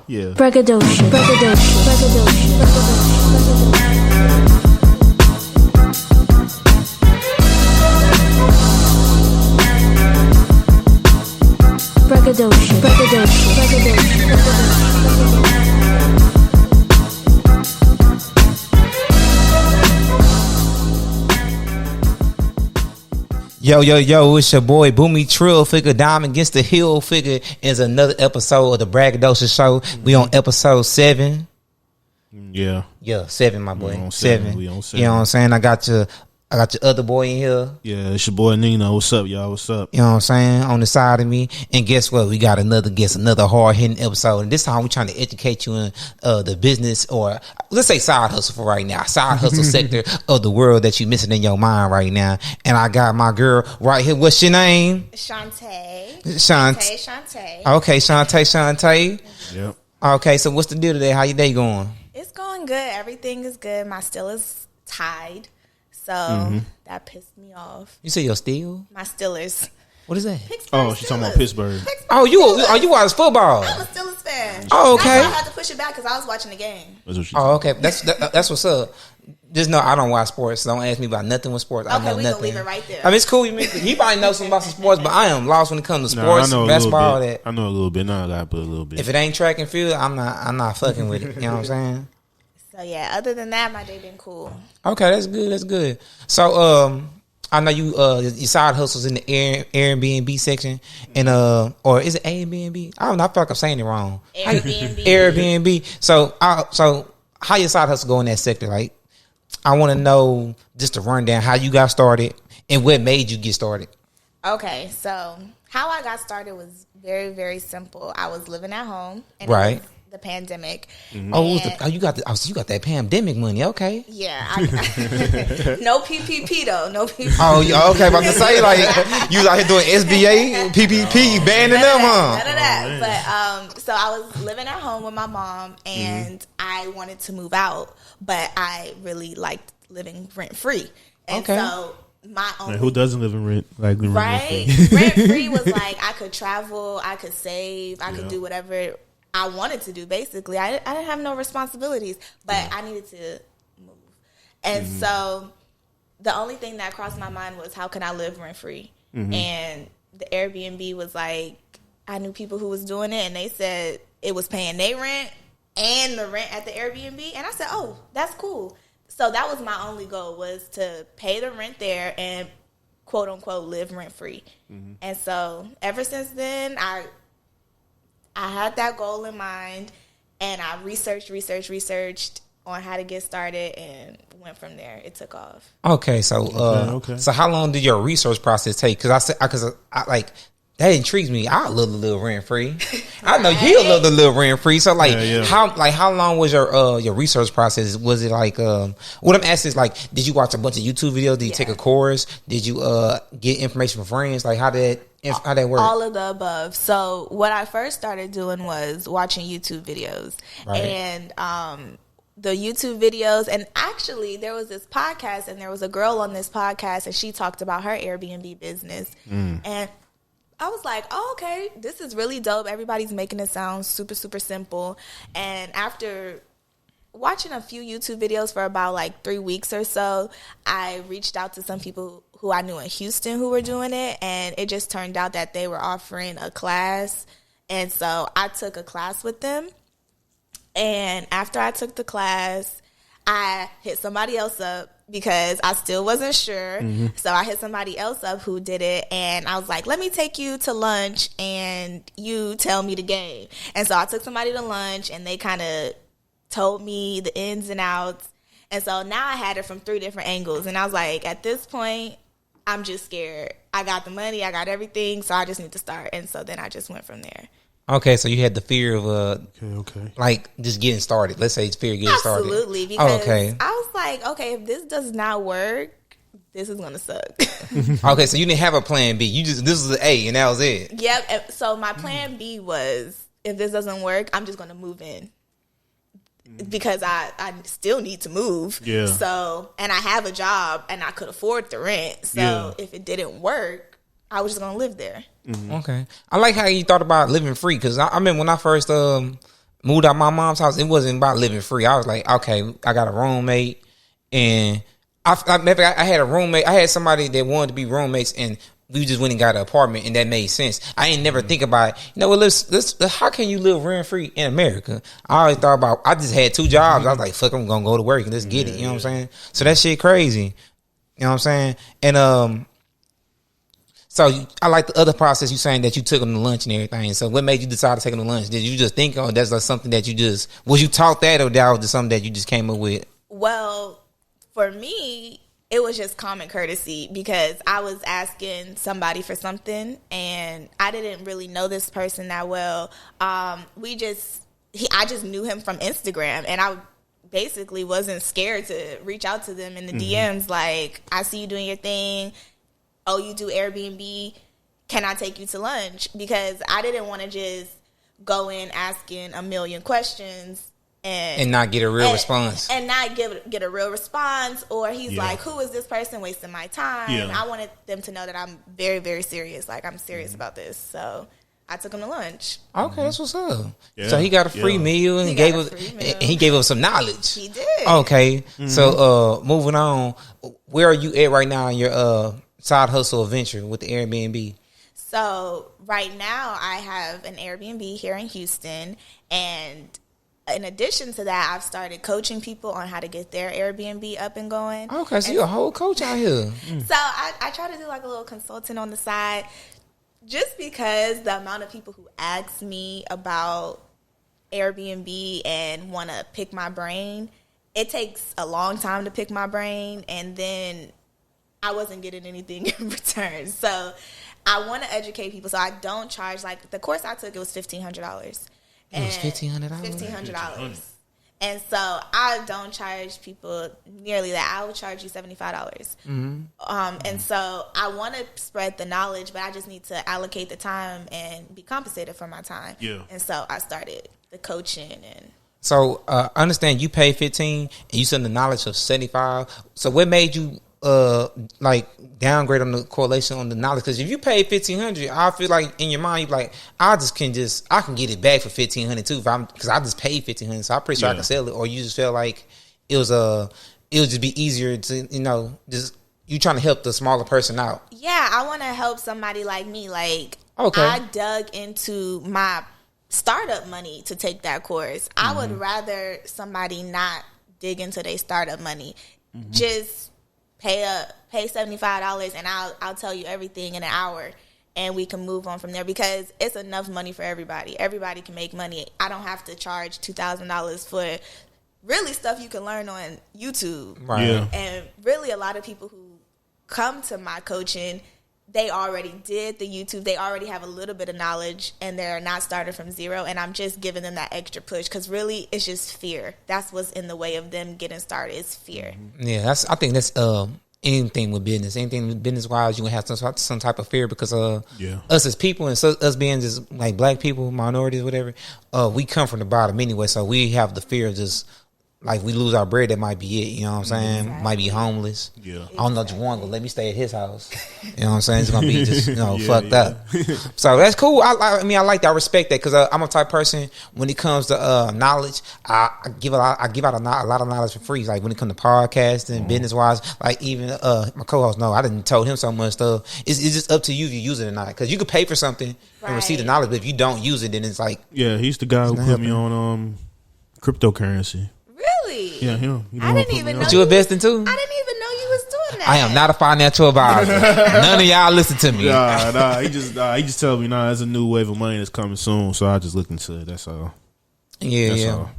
Yeah. Braggadocio. Yo, it's your boy Boomy Trill Figure, Diamond Against the Hill Figure. Is another episode of the Braggadocio Show. We on episode 7. Yeah, 7, my boy. We on 7. We on 7. You know what I'm saying? I got your other boy in here. Yeah, it's your boy Nino. What's up, y'all? What's up? You know what I'm saying? On the side of me. And guess what? We got another guest, another hard-hitting episode. And this time we're trying to educate you in the business, or let's say side hustle for right now. Side hustle sector of the world that you're missing in your mind right now. And I got my girl right here. What's your name? Shantae. Okay, Shantae. Yep. Okay, so what's the deal today? How your day going? It's going good. Everything is good. My still is tied. So that pissed me off. You say your steel? My Steelers. What is that? Oh, she's talking about Pittsburgh. Oh, you watch football? I'm a Steelers fan. Oh, okay. That's why I had to push it back because I was watching the game. Oh, okay. That's what's up. Just know I don't watch sports. So don't ask me about nothing with sports. I know we nothing. gonna leave it right there. I mean, it's cool. He probably knows something about some sports, but I am lost when it comes to sports, basketball, all that. I know a little bit. Now I gotta put a little bit. If it ain't track and field, I'm not fucking with it. You know what I'm saying? So yeah, other than that, my day been cool. Okay, that's good. So I know you your side hustles in the Airbnb section, and or is it Airbnb? I don't know. I feel like I'm saying it wrong. Airbnb. So how your side hustle go in that sector? Like, I want to know just a rundown how you got started and what made you get started. Okay, so how I got started was very, very simple. I was living at home, and right. The pandemic. Oh, you got that pandemic money. Okay. Yeah. No PPP though. No PPP. Oh, okay. About to say, like, you was out here doing SBA, PPP, banning them, huh? None of that. But so I was living at home with my mom, and I wanted to move out, but I really liked living rent free, and so my own. Who doesn't live in rent? Like right, rent free was like I could travel, I could save, I could do whatever I wanted to do. Basically, I didn't have no responsibilities, but I needed to move, and so the only thing that crossed my mind was how can I live rent free, and the Airbnb was like I knew people who was doing it, and they said it was paying their rent and the rent at the Airbnb, and I said, oh, that's cool. So that was my only goal, was to pay the rent there and quote unquote live rent free. And so ever since then, I had that goal in mind, and I researched on how to get started and went from there. It took off. Okay, so so how long did your research process take? Because I like that intrigues me. I love the little rent free. I know you love the little rent free. So how long was your research process? Was it like what I'm asking is like, did you watch a bunch of YouTube videos? Did you take a course? Did you get information from friends? Like how that work? All of the above. So what I first started doing was watching YouTube videos, and the YouTube videos, and actually there was this podcast, and there was a girl on this podcast, and she talked about her Airbnb business, and I was like, oh, okay, this is really dope. Everybody's making it sound super, super simple. And after watching a few YouTube videos for about like 3 weeks or so, I reached out to some people who I knew in Houston who were doing it, and it just turned out that they were offering a class. And so I took a class with them. And after I took the class, I hit somebody else up because I still wasn't sure. So I hit somebody else up who did it, and I was like, let me take you to lunch and you tell me the game. And so I took somebody to lunch, and they kind of told me the ins and outs. And so now I had it from 3 different angles, and I was like, at this point, I'm just scared. I got the money, I got everything, so I just need to start. And so then I just went from there. Okay, so you had the fear of like just getting started. Let's say it's fear of getting started. Absolutely, because I was like, okay, if this does not work, this is gonna suck. Okay, so you didn't have a plan B. This was the A, and that was it. Yep. So my plan B was, if this doesn't work, I'm just gonna move in, because I still need to move. Yeah. So, and I have a job, and I could afford the rent. So if it didn't work, I was just gonna live there. Okay, I like how you thought about living free, because I mean when I first moved out my mom's house, it wasn't about living free. I was like, okay, I got a roommate, and I had a roommate. I had somebody that wanted to be roommates, and we just went and got an apartment, and that made sense. I ain't never think about, let's how can you live rent free in America? I always thought about, I just had 2 jobs. I was like, fuck, I'm gonna go to work and let's get it. You know what I'm saying? So that shit crazy. You know what I'm saying? And so I like the other process you saying that you took them to lunch and everything. So what made you decide to take them to lunch? Did you just think, oh, that's like something that was you taught that, or that was just something that you just came up with? Well, for me, it was just common courtesy because I was asking somebody for something and I didn't really know this person that well. I just knew him from Instagram, and I basically wasn't scared to reach out to them in the DMs. Like, I see you doing your thing. Oh, you do Airbnb. Can I take you to lunch? Because I didn't want to just go in asking a million questions and not get a real response. And not get a real response. Or he's like, who is this person wasting my time? Yeah. I wanted them to know that I'm very, very serious. Like, I'm serious about this. So I took him to lunch. Okay, that's what's up. Yeah. So he got a free meal and he gave us some knowledge. He did. Okay. So moving on, where are you at right now in your side hustle adventure with the Airbnb? So right now I have an Airbnb here in Houston, and in addition to that, I've started coaching people on how to get their Airbnb up and going. Okay, so you're a whole coach out here. So I try to do like a little consulting on the side, just because the amount of people who ask me about Airbnb and want to pick my brain, it takes a long time to pick my brain, and then I wasn't getting anything in return. So I want to educate people. So I don't charge, like, the course I took, it was $1,500. It was $1,500? $1,500. And so I don't charge people nearly that. I will charge you $75. And so I want to spread the knowledge, but I just need to allocate the time and be compensated for my time. Yeah. And so I started the coaching. And so I understand you pay $15 and you send the knowledge of $75. So what made you like downgrade on the correlation on the knowledge? Because if you pay $1,500, I feel like in your mind you're like, I can get it back for $1,500 too, because I just paid $1,500, so I'm pretty sure I can sell it. Or you just felt like it would just be easier to just you trying to help the smaller person out. Yeah, I want to help somebody like me. Like, I dug into my startup money to take that course. I would rather somebody not dig into their startup money, just pay $75 and I'll tell you everything in an hour, and we can move on from there, because it's enough money for everybody. Everybody can make money. I don't have to charge $2,000 for really stuff you can learn on YouTube. Right. Yeah. And really a lot of people who come to my coaching, they already did the YouTube. They already have a little bit of knowledge, and they're not starting from zero. And I'm just giving them that extra push, because really it's just fear. That's what's in the way of them getting started, is fear. Yeah, I think that's anything with business. Anything business wise, you're going to have some type of fear, because us as people, and us being just like black people, minorities, whatever, we come from the bottom anyway. So we have the fear of just, like, we lose our bread, that might be it. You know what I'm saying? Exactly. Might be homeless. Yeah. I don't know, Juwan gonna let me stay at his house. You know what I'm saying? It's gonna be just fucked up. So that's cool. I mean, I like that. I respect that, because I'm a type of person, when it comes to knowledge, I give out a lot of knowledge for free. Like when it comes to podcasting, business wise, like even my co-host, I didn't told him so much stuff. It's just up to you if you use it or not, because you could pay for something and receive the knowledge, but if you don't use it, then it's like, he's the guy who put me on cryptocurrency. Really? Yeah, him. I didn't even know. What you investing too? I didn't even know you was doing that. I am not a financial advisor. None of y'all listen to me. Nah. He just told me, there's a new wave of money that's coming soon, so I just looked into it. That's all. That's all.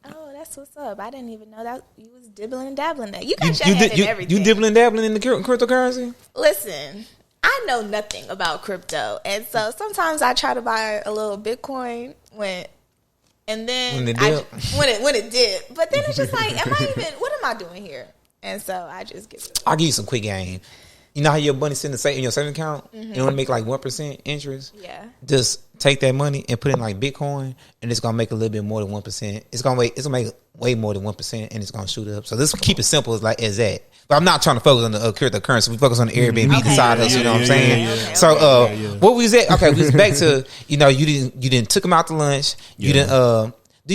Oh, that's what's up. I didn't even know that you was dibbling and dabbling that. You got your head in everything. You dibbling and dabbling in the cryptocurrency? Listen, I know nothing about crypto, and so sometimes I try to buy a little Bitcoin and then when it did, but then it's just like, what am I doing here? And so I just give it. I'll give you some quick game. You know how your money sitting in your savings account? You want to make like 1% interest? Yeah. Just take that money and put it in like Bitcoin, and it's gonna make a little bit more than 1%. It's gonna make way more than 1%, and it's gonna shoot up. So let's keep it simple as that. But I'm not trying to focus on the cryptocurrency. We focus on the Airbnb side of it. You know what I'm saying? Okay. So what we was at? Okay, we was back to you didn't took him out to lunch. You didn't. Do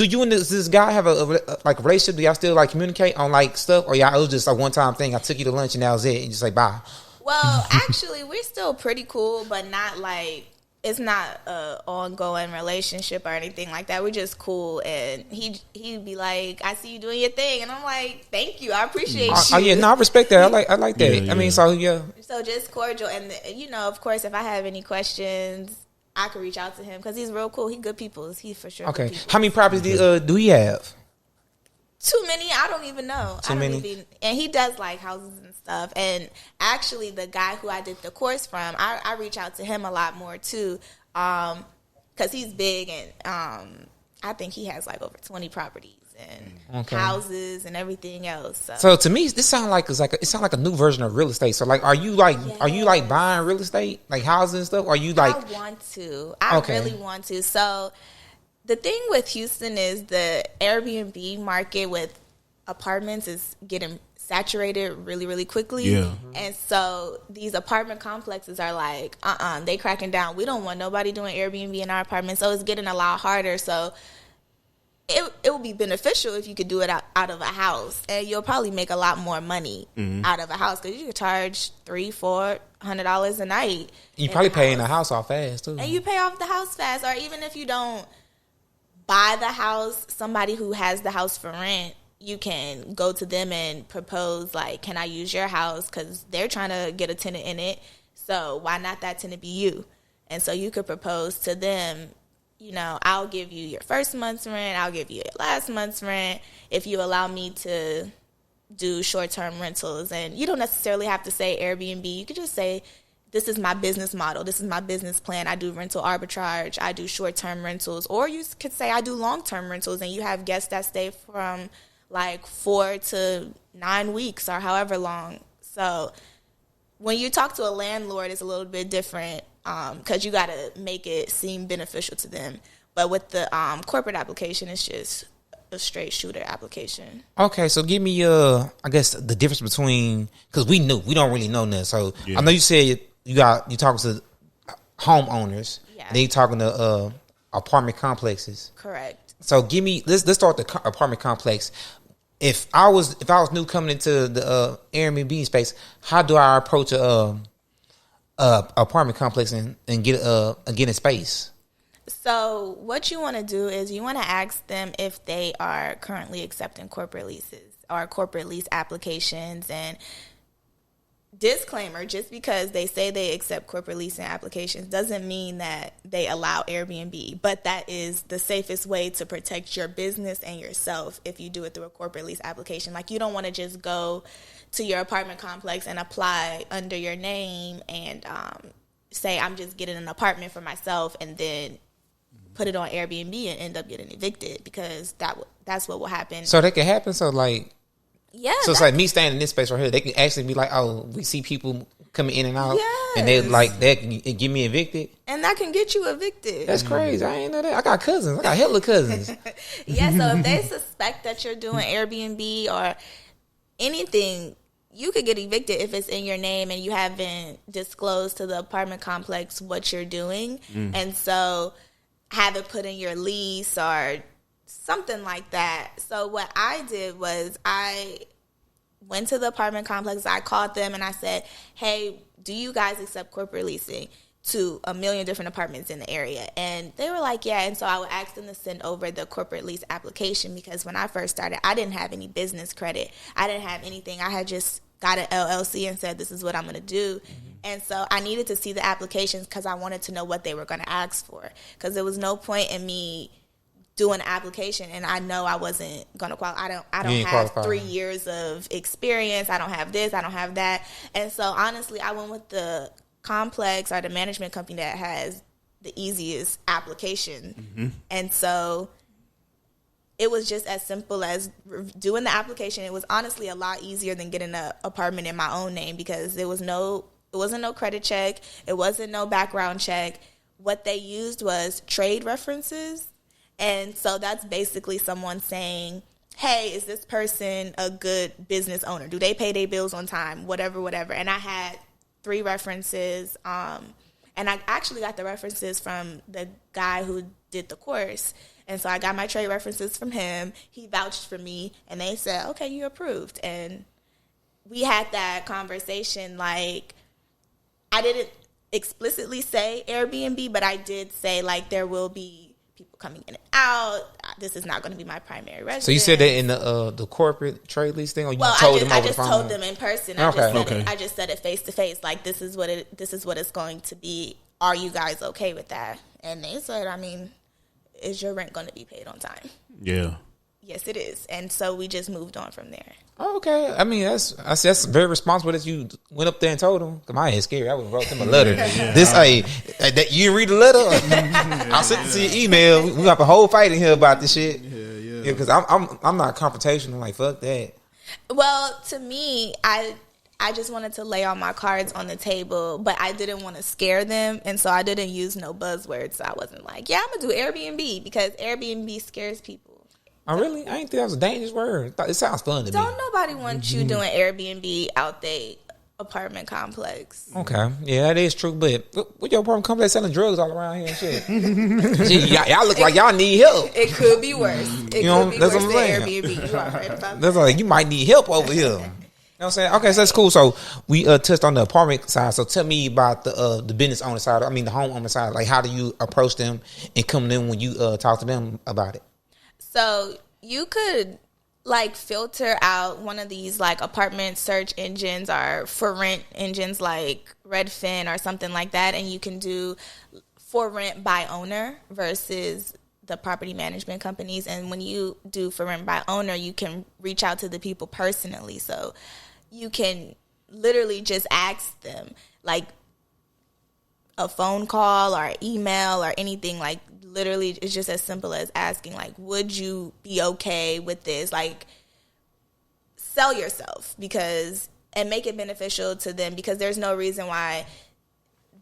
you and this guy have a relationship? Do y'all still like communicate on like stuff, or y'all it was just a one time thing? I took you to lunch and that was it. And just like bye. Well, actually, we're still pretty cool, but not like it's not a ongoing relationship or anything like that. We're just cool, and he'd be like, "I see you doing your thing," and I'm like, "Thank you, I appreciate you." Oh yeah, no, I respect that. I like that. I mean, so just cordial, and of course, if I have any questions, I could reach out to him because he's real cool. He good people. He for sure. Okay, how many properties do he have? Too many. I don't even know. And he does like houses and stuff. And actually, the guy who I did the course from, I reach out to him a lot more too, because he's big and I think he has like over 20 properties and houses and everything else. So to me, this sounds like a new version of real estate. So like, are you buying real estate like houses and stuff? Or are you like? I want to. I really want to. So. The thing with Houston is the Airbnb market with apartments is getting saturated really, really quickly. Yeah. And so these apartment complexes are like, they cracking down. We don't want nobody doing Airbnb in our apartment. So it's getting a lot harder. So it would be beneficial if you could do it out of a house. And you'll probably make a lot more money out of a house because you could charge $300-$400 a night. You probably paying the house off fast too. And you pay off the house fast. Or even if you don't buy the house, somebody who has the house for rent, you can go to them and propose, like, can I use your house? Because they're trying to get a tenant in it. So why not that tenant be you? And so you could propose to them, I'll give you your first month's rent. I'll give you your last month's rent if you allow me to do short-term rentals. And you don't necessarily have to say Airbnb. You could just say, this is my business model. This is my business plan. I do rental arbitrage. I do short-term rentals. Or you could say I do long-term rentals, and you have guests that stay from like 4 to 9 weeks or however long. So when you talk to a landlord, it's a little bit different because you got to make it seem beneficial to them. But with the corporate application, it's just a straight shooter application. Okay, so give me I guess the difference between, because we don't really know that. So I know you said you talking to homeowners. Yeah. Then you talking to apartment complexes. Correct. So give me let's start the apartment complex. If I was new coming into the Airbnb space, how do I approach a apartment complex and get a space? So what you want to do is you want to ask them if they are currently accepting corporate leases or corporate lease applications. And disclaimer, just because they say they accept corporate leasing applications doesn't mean that they allow Airbnb, but that is the safest way to protect your business and yourself if you do it through a corporate lease application. Like, you don't want to just go to your apartment complex and apply under your name and say, I'm just getting an apartment for myself, and then put it on Airbnb and end up getting evicted, because that's what will happen. So that can happen. So like, yeah. So it's like me standing in this space right here. They can actually be like, oh, we see people coming in and out, yes. and they can get me evicted. And that can get you evicted. That's crazy. I ain't know that. I got cousins. I got hella cousins. Yeah. So if they suspect that you're doing Airbnb or anything, you could get evicted if it's in your name and you haven't disclosed to the apartment complex what you're doing. And so have it put in your lease or something like that. So what I did was I went to the apartment complex. I called them and I said, hey, do you guys accept corporate leasing to a million different apartments in the area? And they were like, yeah. And so I would ask them to send over the corporate lease application, because when I first started, I didn't have any business credit. I didn't have anything. I had just got an LLC and said, this is what I'm going to do. And so I needed to see the applications because I wanted to know what they were going to ask for, because there was no point in me doing an application and I know I wasn't going to qualify. I don't have 3 years of experience. I don't have this. I don't have that. And so honestly, I went with the complex or the management company that has the easiest application. And so it was just as simple as doing the application. It was honestly a lot easier than getting an apartment in my own name, because it wasn't no credit check. It wasn't no background check. what they used was trade references. And so that's basically someone saying, hey, is this person a good business owner? Do they pay their bills on time? Whatever. And I had 3 references. And I actually got the references from the guy who did the course. And so I got my trade references from him. He vouched for me, and they said, okay, you're approved. And we had that conversation. Like, I didn't explicitly say Airbnb, but I did say, like, there will be people coming in and out. This is not going to be my primary residence. So you said that in the corporate trade lease thing, or you told them I over just the phone? told them in person. I just said it face to face. Like, this is what it's going to be. Are you guys okay with that? And they said, I mean, is your rent going to be paid on time? Yeah. Yes, it is. And so we just moved on from there. Oh, okay. I mean, that's very responsible that you went up there and told them. Cause my head's scary. I would have wrote them a letter. That you didn't read the letter. I'll send it to your email. We got a whole fight in here about this shit. Yeah. Because I'm not confrontational. Like, fuck that. Well, to me, I just wanted to lay all my cards on the table, but I didn't want to scare them, and so I didn't use no buzzwords. So I wasn't like, yeah, I'm gonna do Airbnb, because Airbnb scares people. Oh, really? I didn't think that was a dangerous word. It sounds fun to me. Don't nobody want you doing Airbnb out there apartment complex. Okay. Yeah, that is true. But what your apartment complex selling drugs all around here and shit? Gee, y'all look like y'all need help. It could be worse. It could be that's worse what I'm than saying. Airbnb. You are right about that. That's like, you might need help over here. You know what I'm saying? Okay, so that's cool. So we touched on the apartment side. So tell me about the business owner side. I mean, the homeowner side. Like, how do you approach them and come in when you talk to them about it? So you could like filter out one of these like apartment search engines or for rent engines like Redfin or something like that, and you can do for rent by owner versus the property management companies. And when you do for rent by owner, you can reach out to the people personally. So you can literally just ask them, like, a phone call or email or anything. Like, literally, it's just as simple as asking, like, would you be okay with this? Like, sell yourself and make it beneficial to them, because there's no reason why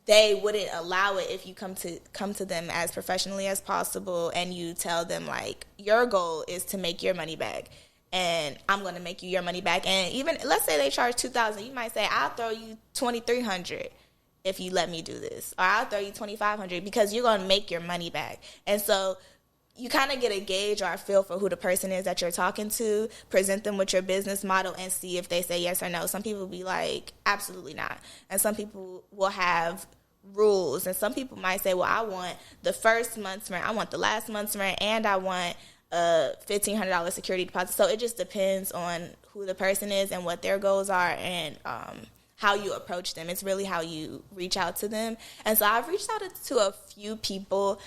they wouldn't allow it if you come to them as professionally as possible and you tell them, like, your goal is to make your money back, and I'm going to make you your money back. And even, let's say they charge $2,000, you might say, I'll throw you $2,300 if you let me do this, or I'll throw you $2,500, because you're going to make your money back. And so you kind of get a gauge or a feel for who the person is that you're talking to, present them with your business model, and see if they say yes or no. Some people will be like, absolutely not. And some people will have rules. And some people might say, well, I want the first month's rent, I want the last month's rent, and I want a $1,500 security deposit. So it just depends on who the person is and what their goals are, and how you approach them. It's really how you reach out to them. And so I've reached out to a few people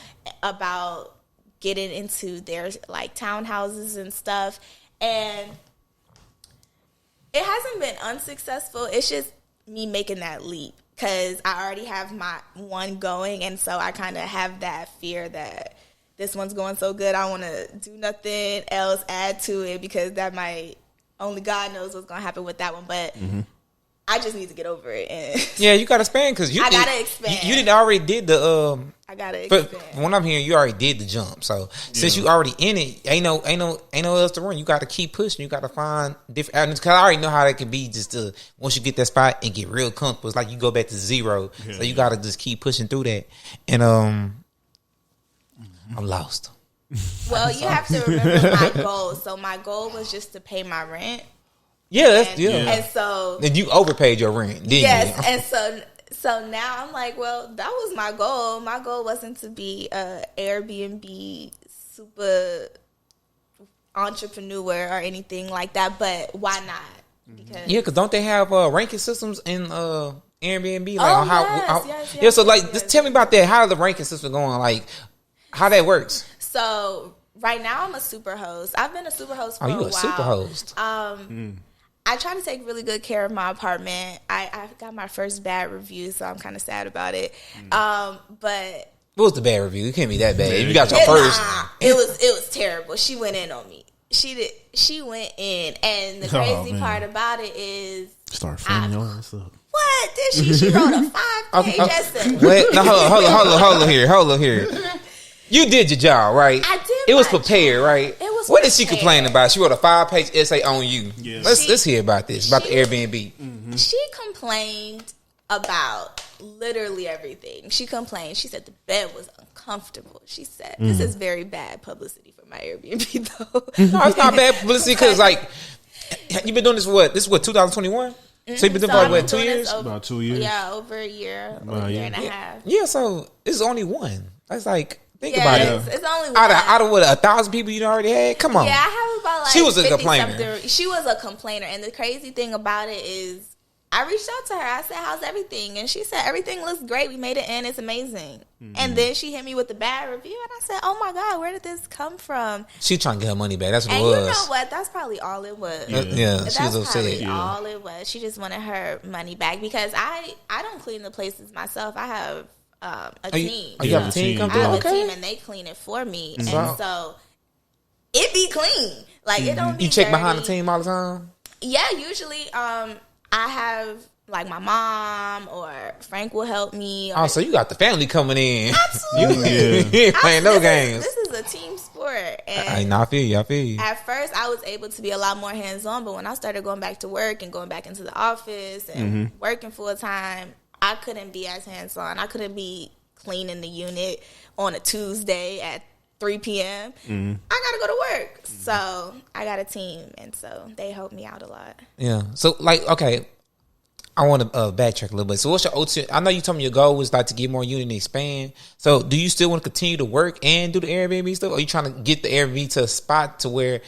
about getting into their like townhouses and stuff, and it hasn't been unsuccessful. It's just me making that leap, because I already have my one going, and so I kind of have that fear that this one's going so good, I want to do nothing else, add to it, because that might, only God knows what's going to happen with that one. But I just need to get over it. And yeah, you got to expand, because I got to expand. You didn't already did the I got to expand. But when I'm hearing, you already did the jump. So since you already in it, ain't no else to run. You got to keep pushing. You got to find different avenues, because I already know how that can be. Just once you get that spot and get real comfortable, it's like you go back to zero. So you got to just keep pushing through that. And I'm lost. Well, you have to remember my goal. So my goal was just to pay my rent. Yeah, And so, and you overpaid your rent, didn't you? Yes, and so now I'm like, well, that was my goal. My goal wasn't to be a Airbnb super entrepreneur or anything like that, but why not? Because don't they have ranking systems in Airbnb? Like yes. So like, just tell me about that. How the ranking system going? Like, how that works? So right now I'm a super host. I've been a super host for a while. Oh, you a super host? I try to take really good care of my apartment. I got my first bad review, so I'm kind of sad about it. But what was the bad review? It can't be that bad. If you got your first, it was terrible. She went in on me. She went in, and the crazy part about it is, start filming your ass up. What did she? She wrote a 5-page essay. Wait, no, hold on here. You did your job, right? I did. It was prepared, right? It was. What did she complain about? She wrote a 5-page essay on you. Yeah. Let's hear about this, about the Airbnb. Mm-hmm. She complained about literally everything. She complained. She said the bed was uncomfortable. She said, this is very bad publicity for my Airbnb, though. No, it's not bad publicity because, like, you've been doing this, what? This is what, 2021? So you've been doing for what, 2 years? About 2 years. Yeah, over a year. About a year and a half. Yeah, so it's only one. That's like, think about it. It's only one. Out of what, 1,000 people you already had? Come on. Yeah, I have about like she was a complainer. She was a complainer. And the crazy thing about it is, I reached out to her. I said, how's everything? And she said, everything looks great. We made it in. It's amazing. Mm-hmm. And then she hit me with the bad review. And I said, oh, my God, where did this come from? She trying to get her money back. That's what and it was. And you know what? That's probably all it was. Yeah, she was upset. That's all it was. She just wanted her money back. Because I don't clean the places myself. I have a team. You have a team come through? I have a team, and they clean it for me. Mm-hmm. And so it be clean. Like, it don't be You check dirty. behind the team all the time? Yeah, usually I have... like my mom or Frank will help me. Oh, so you got the family coming in. Absolutely. You ain't playing no games. This is a team sport. And I feel you. At first, I was able to be a lot more hands-on, but when I started going back to work and going back into the office and working full-time, I couldn't be as hands-on. I couldn't be cleaning the unit on a Tuesday at 3 p.m. I got to go to work. So I got a team, and so they helped me out a lot. Yeah. So, like, okay, I want to backtrack a little bit. So what's your OT? I know you told me your goal was like to get more unit and expand. So do you still want to continue to work and do the Airbnb stuff? Or are you trying to get the Airbnb to a spot to where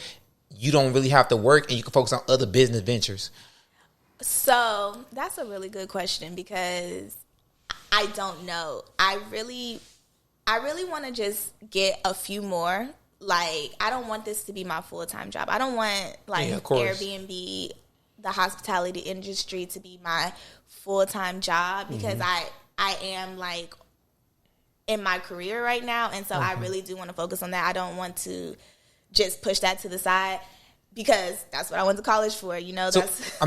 you don't really have to work and you can focus on other business ventures? So that's a really good question because I don't know. I really want to just get a few more. Like, I don't want this to be my full-time job. I don't want like Airbnb, the hospitality industry, to be my full-time job because I am like in my career right now, and so I really do want to focus on that. I don't want to just push that to the side because that's what I went to college for. You know, that's. So, I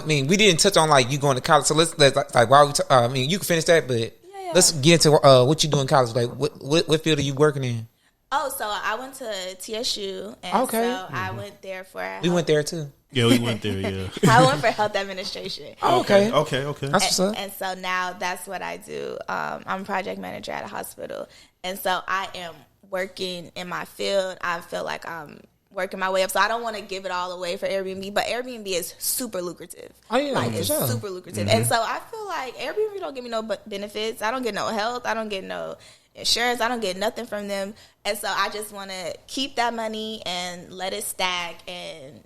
mean, we didn't touch on like you going to college. So let's like while we you can finish that, but let's get into what you do in college. Like, what field are you working in? Oh, so I went to TSU, and so I went there for. We went there too. Yeah, we went there. Yeah, I went for health administration. Okay. That's what's up. And so now that's what I do. I'm a project manager at a hospital, and so I am working in my field. I feel like I'm working my way up, so I don't want to give it all away for Airbnb, but Airbnb is super lucrative. Oh yeah, like it's super lucrative, and so I feel like Airbnb don't give me no benefits. I don't get no health. I don't get no insurance. I don't get nothing from them, and so I just want to keep that money and let it stack and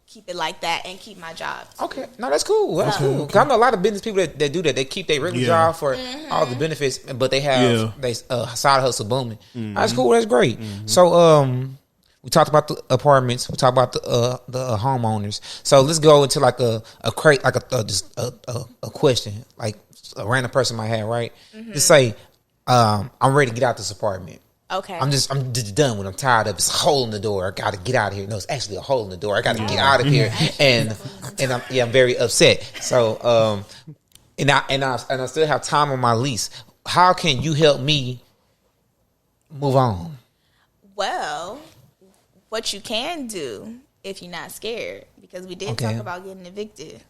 keep it like that and keep my job. Okay, no, that's cool. That's cool. Cause I know a lot of business people that do that. They keep their regular job for all the benefits, but they have they side hustle booming. That's cool. That's great. So we talked about the apartments. We talked about the homeowners. So let's go into like a question, like a random person might have, right? Just say, I'm ready to get out this apartment. Okay. I'm just done with it. I'm tired of it. It's a hole in the door. I got to get out of here. No, it's actually a hole in the door. I got to get out of here. And I'm very upset. So and I still have time on my lease. How can you help me move on? Well, what you can do if you're not scared, because we did talk about getting evicted.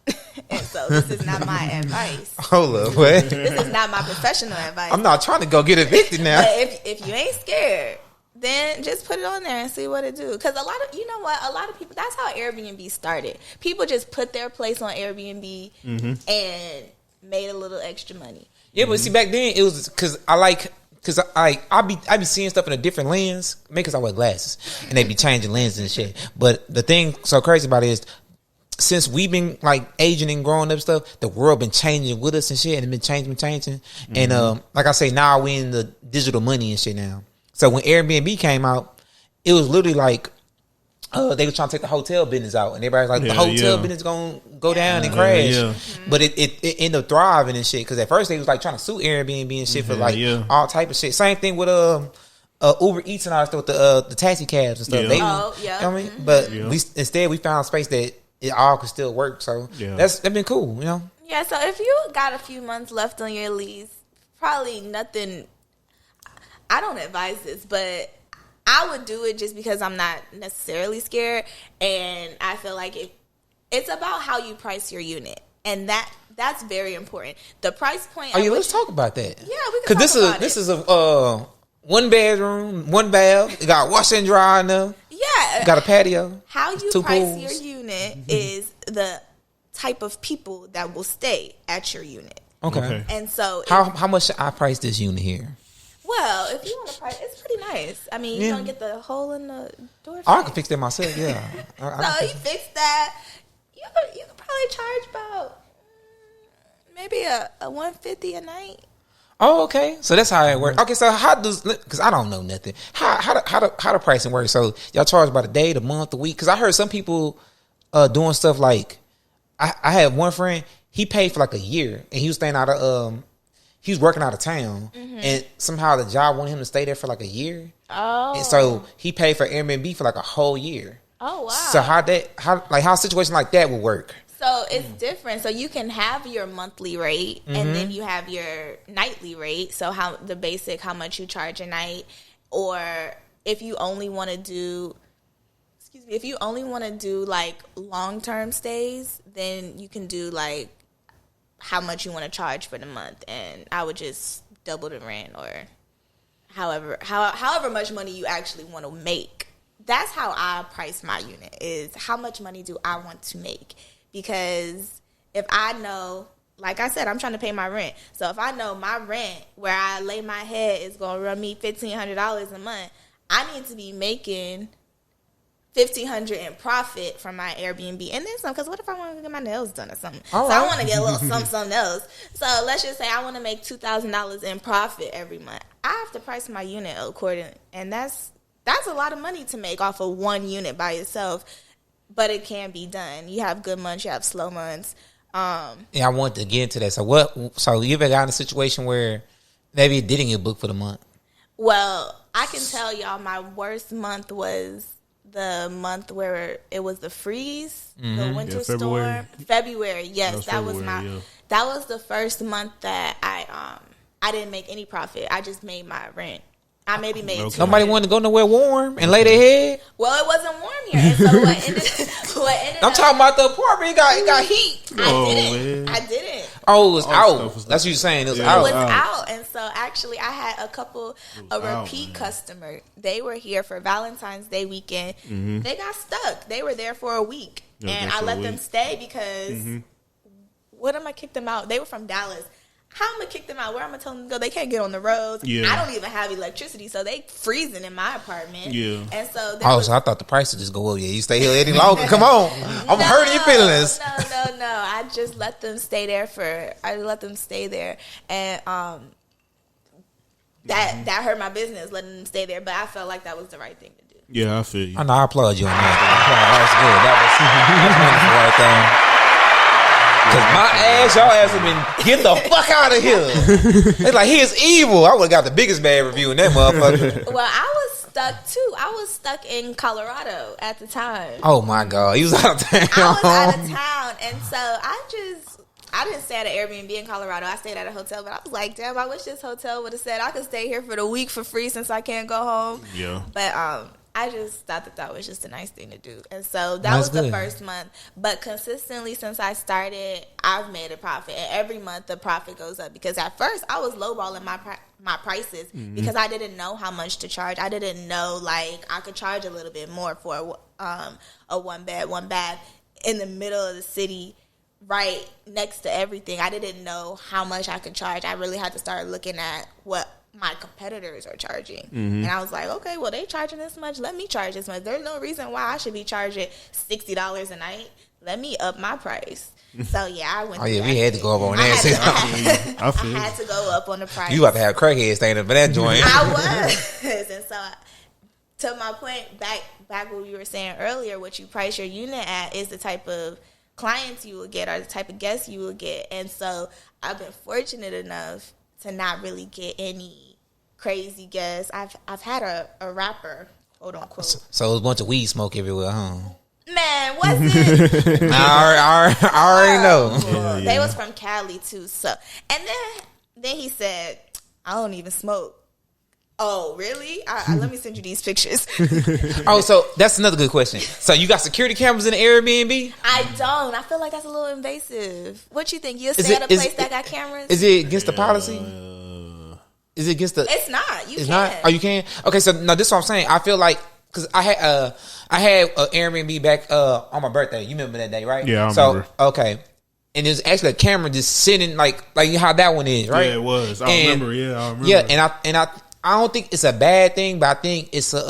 And so this is not my advice. Hold up, what? This is not my professional advice. I'm not trying to go get evicted now. But if you ain't scared, then just put it on there and see what it do. Because a lot of people, that's how Airbnb started. People just put their place on Airbnb and made a little extra money. Yeah, but see, back then it was because I be seeing stuff in a different lens. Maybe because I wear glasses and they be changing lenses and shit. But the thing so crazy about it is, since we've been like aging and growing up stuff, the world been changing with us and shit, and it been changing. And like I say, now we in the digital money and shit now. So when Airbnb came out, it was literally like they were trying to take the hotel business out, and everybody's like, the hotel business gonna go down and crash. But it ended up thriving and shit, because at first they was like trying to sue Airbnb and shit for like all type of shit. Same thing with Uber Eats and all that stuff with the taxi cabs and stuff. You know what I mean? But instead we found a space that it all could still work. So that's been cool, you know. Yeah, so if you got a few months left on your lease, probably nothing. I don't advise this, but I would do it just because I'm not necessarily scared, and I feel like it's about how you price your unit, and that's very important. The price point. Oh yeah, let's talk about that. Yeah, we can talk about it. This is a 1 bedroom, 1 bath. You got washer and dryer in there. Yeah, got a patio. How you price your unit is the type of people that will stay at your unit. Okay. And so how much should I price this unit here? Well, if you want to price, it's pretty nice. I mean, you don't get the hole in the door. I can fix that myself. Yeah. So you fix that. You could probably charge about maybe a $150 a night. Oh, okay. So that's how it works. Okay, so how does, because I don't know nothing. How the pricing works? So y'all charge by the day, the month, the week? Because I heard some people doing stuff like, I had one friend, he paid for like a year, and he was staying out of he was working out of town, and somehow the job wanted him to stay there for like a year. Oh, and so he paid for Airbnb for like a whole year. Oh wow! So how a situation like that would work? So it's different. So you can have your monthly rate, and then you have your nightly rate. So how much you charge a night, or if you only want to do, like long-term stays, then you can do like how much you want to charge for the month, and I would just double the rent or however much money you actually want to make. That's how I price my unit, is how much money do I want to make. Because if I know, like I said, I'm trying to pay my rent. So if I know my rent, where I lay my head, is going to run me $1,500 a month, I need to be making $1,500 in profit from my Airbnb, and then some. Because what if I want to get my nails done or something? All so right. I want to get a little something else. So let's just say I want to make $2,000 in profit every month. I have to price my unit accordingly, and that's a lot of money to make off of one unit by yourself. But it can be done. You have good months, you have slow months. Yeah, I want to get into that. So you ever got in a situation where maybe it didn't get booked for the month? Well, I can tell y'all my worst month was the month where it was the freeze, the winter storm. February, yes, that was the first month that I didn't make any profit. I just made my rent. I maybe made $200. Nobody wanted to go nowhere warm and lay their head. Well, it wasn't warm here, and so what ended I'm talking about the apartment. It got heat. I didn't. Oh, it was out. That's what you're saying. It was out. It was out, and so actually, I had a repeat customer. They were here for Valentine's Day weekend. They got stuck. They were there for a week, and I let them stay because what am I kick them out? They were from Dallas. How am I gonna kick them out? Where am I telling them to go? They can't get on the roads. Yeah. I don't even have electricity, so they freezing in my apartment. Yeah. And so so I thought the price would just go up. Yeah, you stay here any longer. Come on. I'm hurting your feelings. No. I just let them stay there and that hurt my business, letting them stay there, but I felt like that was the right thing to do. Yeah, I feel you. I know, I applaud you on that. That was good. That's wonderful right there. Cause my ass, y'all ass have been, get the fuck out of here. It's like, he is evil. I would have got the biggest bad review in that motherfucker. Well, I was stuck too. I was stuck in Colorado at the time. Oh my God. He was out of town. I was out of town. And so I didn't stay at an Airbnb in Colorado. I stayed at a hotel, but I was like, damn, I wish this hotel would have said I could stay here for the week for free since I can't go home. Yeah. But I just thought that was just a nice thing to do. And so that was the first month. But consistently since I started, I've made a profit. And every month the profit goes up. Because at first I was lowballing my prices because I didn't know how much to charge. I didn't know, like, I could charge a little bit more for a one bed, one bath in the middle of the city, right next to everything. I didn't know how much I could charge. I really had to start looking at what my competitors are charging. And I was like, okay, well, they charging this much, let me charge this much. There's no reason why I should be charging $60 a night. Let me up my price. So yeah, I went. We had to go up on that. I had to go up on the price. You about to have crackheads staying up in that joint. I was. And so to my point, back what we were saying earlier, what you price your unit at is the type of clients you will get or the type of guests you will get. And so I've been fortunate enough to not really get any crazy guests. I've had a rapper, quote unquote. So it was a bunch of weed smoke everywhere, huh? Man, was it? I already know. Yeah. They was from Cali too. So, and then he said, "I don't even smoke." Oh, really? Let me send you these pictures. Oh, so that's another good question. So you got security cameras in the Airbnb? I don't. I feel like that's a little invasive. What you think? You'll stay at a place that got cameras? Is it against the policy? Is it against the? It's not. It's can. Not. Oh, you can. Okay, so no, this is what I'm saying. I feel like because I had an Airbnb back on my birthday. You remember that day, right? Yeah, I remember. Okay. And there's actually a camera just sitting like how that one is, right? Yeah, it was. I remember. Yeah, and I don't think it's a bad thing, but I think it's it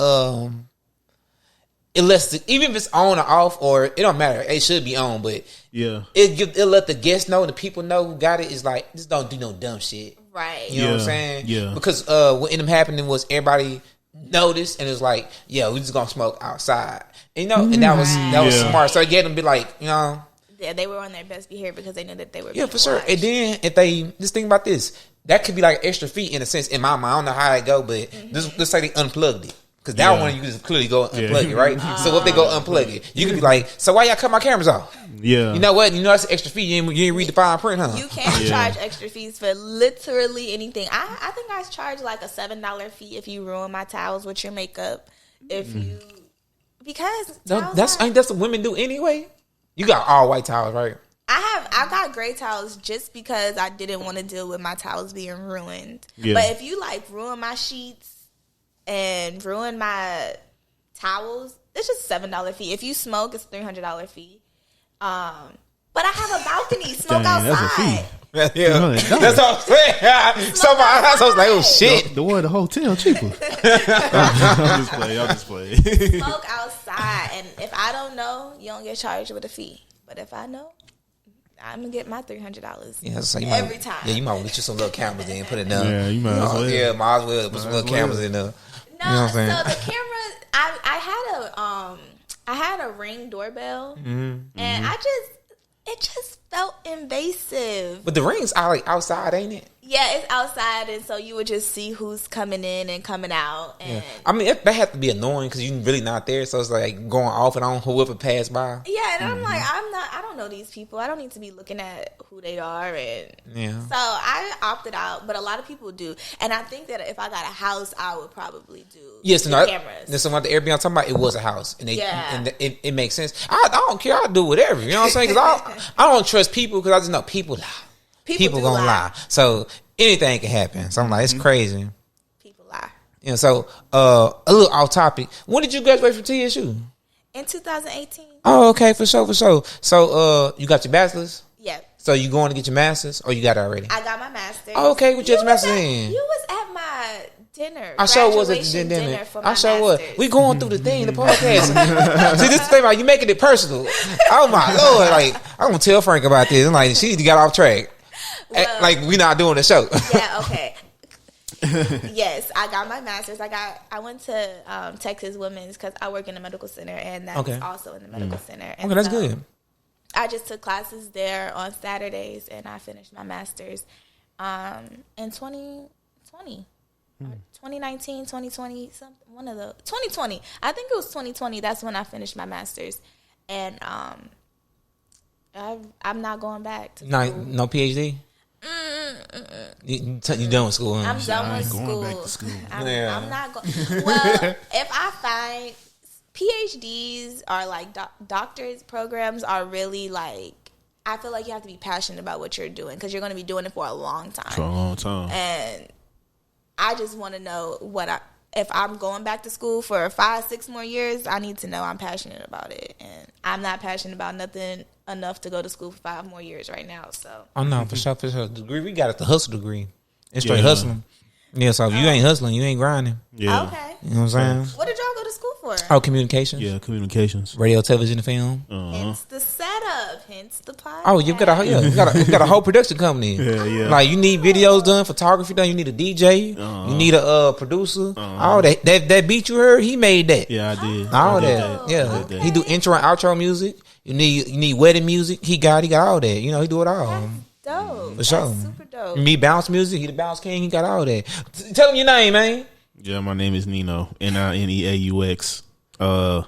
lets even if it's on or off or it don't matter. It should be on, but yeah, it let the guests know and the people know who got it. Is like just don't do no dumb shit, right? You know what I'm saying? Yeah. Because what ended up happening was everybody noticed and it was like, yeah, we just gonna smoke outside, and, and that was smart. So again, them be like, Yeah, they were on their best behavior because they knew that they were. Yeah, for sure. Watched. And then if they just think about this. That could be like extra fee in a sense in my mind. I don't know how it go, but let's say they unplugged it. Because that one you can just clearly go unplug it, right? So if they go unplug it, you could be like, so why y'all cut my cameras off? Yeah. You know what? You know that's extra fee. You ain't read the fine print, huh? You can charge extra fees for literally anything. I think I charge like a $7 fee if you ruin my towels with your makeup. If you because that's what women do anyway. You got all white towels, right? I got gray towels just because I didn't want to deal with my towels being ruined. Yeah. But if you like ruin my sheets and ruin my towels, it's just $7 fee. If you smoke, it's $300 fee. But I have a balcony. Smoke outside. Yeah, that's what I'm saying. I was like, oh shit. The hotel cheaper. I'm just playing. Smoke outside, and if I don't know, you don't get charged with a fee. But if I know, I'm gonna get my $300. Yeah, so every time. Yeah, you might want to get you some little cameras in and put it down. Yeah, you might as well. Yeah, might as well put some little cameras in there. No, you know what I'm saying? So the camera, I had a Ring doorbell, and it just felt invasive. But the Ring's outside, ain't it? Yeah, it's outside, and so you would just see who's coming in and coming out. And I mean, that has to be annoying because you're really not there, so it's like going off and on whoever passed by. Yeah, and I'm like, I don't know these people. I don't need to be looking at who they are, and so I opted out. But a lot of people do, and I think that if I got a house, I would probably do cameras. This is what the Airbnb I'm talking about. It was a house, and it makes sense. I don't care. I'll do whatever. You know what I'm saying? Because I don't trust people because I just know people lie. People gonna lie. So anything can happen. So I'm like, it's crazy. People lie. You know, so a little off topic. When did you graduate from TSU? In 2018. Oh, okay, for sure. So you got your bachelor's? Yeah. So you going to get your master's or you got it already? I got my master's. Oh, okay, what you got your master's in? You was at my dinner. I sure was at the dinner. I sure was. We going through the thing, the podcast. See, this is the thing about you making it personal. Oh my Lord. Like, I'm gonna tell Frank about this. I'm like, she got off track. Well, like we not doing the show. Yeah, okay. Yes, I got my master's. I went to Texas Women's because I work in a medical center, and that's also in the medical center. And okay, that's good. I just took classes there on Saturdays, and I finished my master's in 2020. 2019, 2020, one of the 2020. I think it was 2020. That's when I finished my master's, and I'm not going back to school. No PhD. You done with school? I'm done with school. Going back to school. I'm not going. Well, if I find PhDs are like doctorate programs are really like. I feel like you have to be passionate about what you're doing because you're going to be doing it for a long time. For a long time. And I just want to know if I'm going back to school for 5-6 more years, I need to know I'm passionate about it. And I'm not passionate about nothing enough to go to school for 5 more years right now. So. Oh, no, for sure. The degree we got is the hustle degree. It's straight hustling. Yeah, so if you ain't hustling, you ain't grinding. Yeah. Okay. You know what I'm saying? What did y'all go to school for? Oh, communications. Yeah, communications. Radio, television, and film. Hence the setup. Hence the podcast. Oh, you got a whole production company. Yeah. Like you need videos done, photography done. You need a DJ. You need a producer. All that beat you heard, he made that. Yeah, I did. All that. Yeah, okay. He do intro and outro music. You need wedding music. He got all that. You know, he do it all. That's dope. For sure. That's super dope. You need bounce music. He the bounce king. He got all that. Tell him your name, man. Yeah, my name is Nino. Nineaux.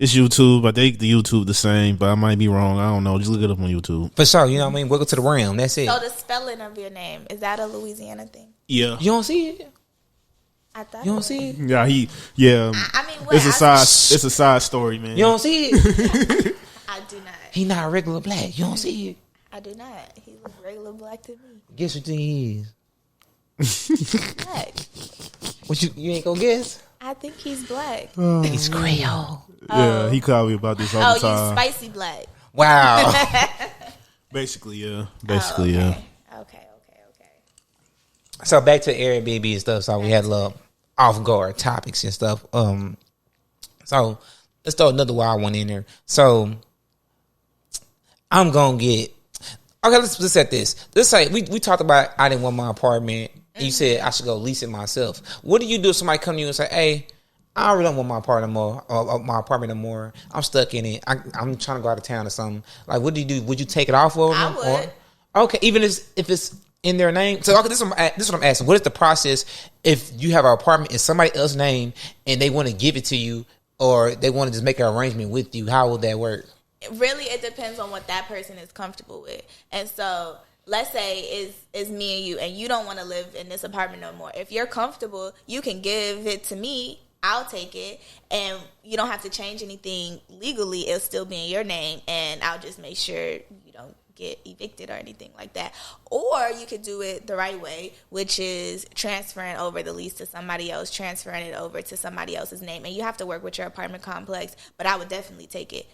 It's YouTube. I think the YouTube the same, but I might be wrong. I don't know. Just look it up on YouTube. For sure. You know what I mean? Welcome to the realm. That's it. So the spelling of your name, is that a Louisiana thing? Yeah. You don't see it? I thought You don't see it? Yeah, I mean, what? It's a side story, man. You don't see it? I do not. He not a regular black. You don't see it? I do not. He looks regular black to me. Guess what he is? Black. What you ain't gonna guess? I think he's black. He's Creole. Yeah, he called me about this all the time. You spicy black. Wow. Basically, yeah. Okay. So back to Airbnb and stuff. So we had a little off guard topics and stuff. So let's throw another wild one in there. So I'm gonna get let's set this. Let's say we talked about I didn't want my apartment. And you said I should go lease it myself. What do you do if somebody come to you and say, "Hey, I really don't want my apartment no more. I'm stuck in it. I'm trying to go out of town or something." Like, what do you do? Would you take it off of them? I would. Okay, even if it's in their name. So okay, this is what I'm asking. What is the process if you have an apartment in somebody else's name and they want to give it to you, or they want to just make an arrangement with you? How would that work? Really, it depends on what that person is comfortable with. And so, let's say is me and you, and you don't want to live in this apartment no more. If you're comfortable, you can give it to me. I'll take it, and you don't have to change anything legally. It'll still be in your name, and I'll just make sure you don't get evicted or anything like that. Or you could do it the right way, which is transferring over the lease to somebody else, transferring it over to somebody else's name, and you have to work with your apartment complex, but I would definitely take it.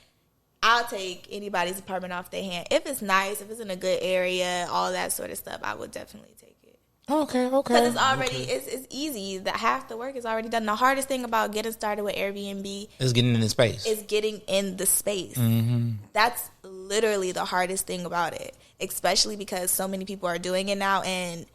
I'll take anybody's apartment off their hand. If it's nice, if it's in a good area, all that sort of stuff, I would definitely take it. Okay. Because it's already, it's easy. Half the work is already done. The hardest thing about getting started with Airbnb is getting in the space. Is getting in the space. Mm-hmm. That's literally the hardest thing about it, especially because so many people are doing it now, and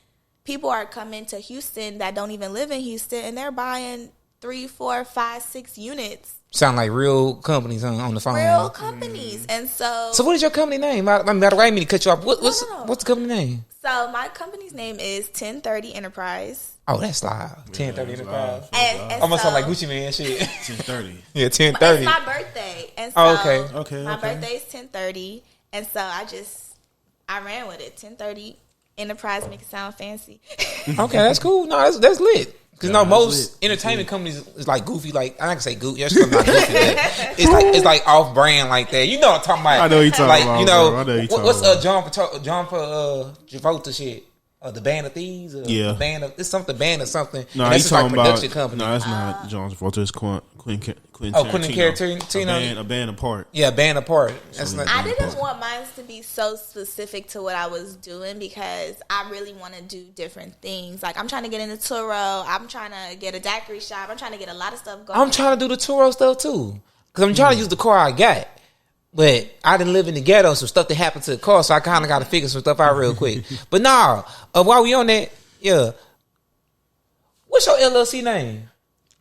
people are coming to Houston that don't even live in Houston, and they're buying 3, 4, 5, 6 units. Sound like real companies on the phone. Real companies. And so what is your company name? I mean, I didn't mean to cut you off. What's the company name? So my company's name is 1030 Enterprise. Oh, that's live. 1030 Enterprise. And almost sound like Gucci Man shit. 1030. Yeah, 1030. It's my birthday. And so okay. My birthday is 1030. And so I ran with it. 1030 Enterprise, make it sound fancy. Okay, that's cool. No, that's lit. Because most entertainment companies is like goofy, like I can say goofy. That's not goofy. It's like off brand like that. You know what I'm talking about? I know you talking like, about. You know, bro. I know you talking what's about. John Travolta shit? The Band of Thieves? Yeah. It's something band or something. No, that's he's talking like about production company. No, it's not John Travolta. It's Quentin Tarantino. A band apart. Yeah, Band Apart. I didn't want mine to be so specific to what I was doing because I really want to do different things. Like I'm trying to get into Turo. I'm trying to get a daiquiri shop. I'm trying to get a lot of stuff going. I'm trying to do the Turo stuff too. Because I'm trying to use the car I got. But I didn't live in the ghetto, some stuff that happened to the car, so I kind of got to figure some stuff out real quick. But while we on that, what's your LLC name?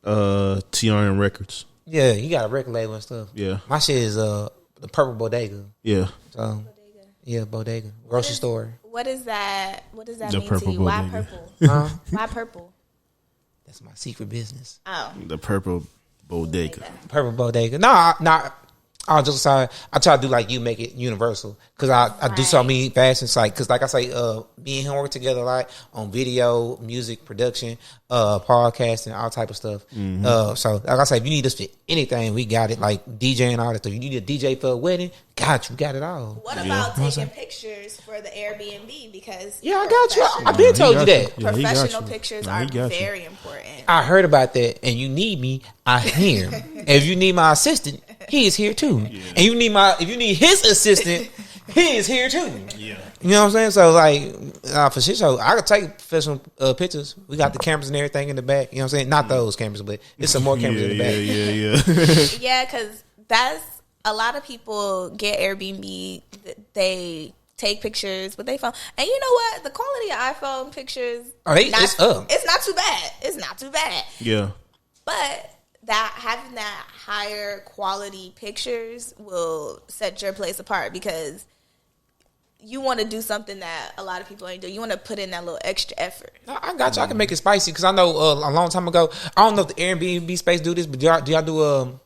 TRN Records. Yeah, you got a record label and stuff. Yeah. My shit is the Purple Bodega. Yeah. So, Bodega. Grocery store. What does that The mean Purple to you? Why Bodega. purple? Why purple? That's my secret business. Oh. The Purple Bodega. Purple Bodega. No, I'm just sorry. I try to do like you, make it universal because I do so many fashion sites. Because like I say, me and him work together a lot on video, music production, podcasting, all type of stuff. Mm-hmm. So like I say, if you need us for anything, we got it. Like DJ and all that stuff. You need a DJ for a wedding, got it all. What about taking pictures for the Airbnb? Because I got you. I've been told you that. Yeah, professional pictures are very important. I heard about that, and you need me, I'm here. If you need my assistant, he is here too. Yeah. And if you need his assistant, he is here too. Yeah. You know what I'm saying? So like for shit show, I could take professional pictures. We got the cameras and everything in the back. You know what I'm saying? Not those cameras, but there's some more cameras in the back. Yeah, because that's a lot of people get Airbnb. They take pictures with their phone, and you know what? The quality of iPhone pictures, it's up. It's not too bad. It's not too bad. Yeah. But having that higher quality pictures will set your place apart because you want to do something that a lot of people ain't do. You want to put in that little extra effort. No, I got you. I can make it spicy because I know a long time ago. I don't know if the Airbnb space do this, but do y'all do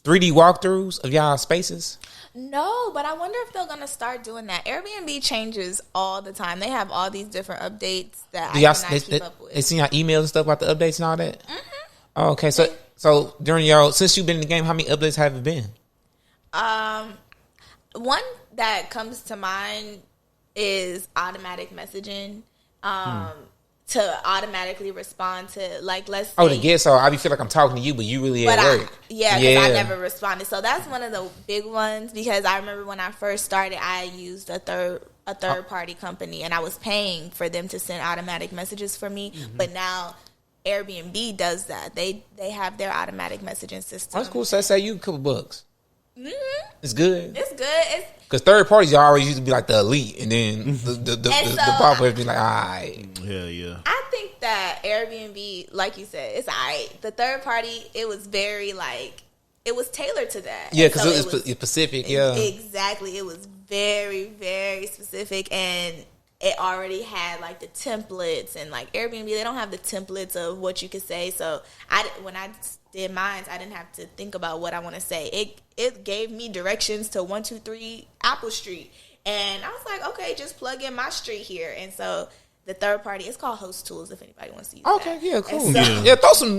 3D walkthroughs of y'all spaces? No, but I wonder if they're going to start doing that. Airbnb changes all the time. They have all these different updates that I cannot keep up with. They send y'all emails and stuff about the updates and all that? Mm-hmm. Oh, okay, so during since you've been in the game, how many updates have it been? One that comes to mind is automatic messaging. To automatically respond to, like, let's say... Oh, the guest, so I feel like I'm talking to you, but you really at work. Because I never responded. So that's one of the big ones, because I remember when I first started, I used a third-party company, and I was paying for them to send automatic messages for me. Mm-hmm. But now Airbnb does that. They have their automatic messaging system. That's cool. So let's say you a couple bucks. Mm-hmm. It's good. It's good. Because third parties, you always used to be like the elite, and then the popular be like, all right. Yeah. I think that Airbnb, like you said, it's all right. The third party, it was very like, it was tailored to that. Yeah, because it was specific. Yeah, exactly. It was very, very specific, and it already had like the templates, and like Airbnb, they don't have the templates of what you could say. So when I did mine, I didn't have to think about what I want to say. It gave me directions to 123 Apple Street, and I was like, okay, just plug in my street here. And so the third party, it's called Host Tools. If anybody wants to use that. Okay, yeah, cool.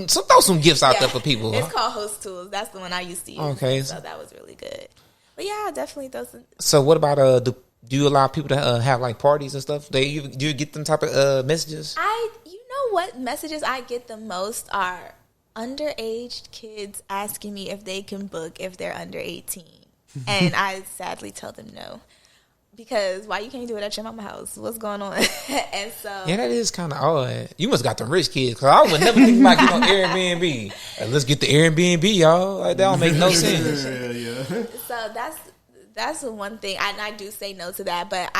So, throw some gifts out there for people. It's called Host Tools. That's the one I used to use. Okay, so that was really good. But yeah, definitely doesn't. So what about do you allow people to have like parties and stuff? Do you get them type of messages? You know what messages I get the most are underage kids asking me if they can book if they're under 18. And I sadly tell them no. Because why you can't do it at your mama house? What's going on? And so... Yeah, that is kind of odd. You must got them rich kids, because I would never think about getting on Airbnb. Let's get the Airbnb, y'all. Like, that don't make no sense. Yeah. So that's the one thing. I do say no to that. But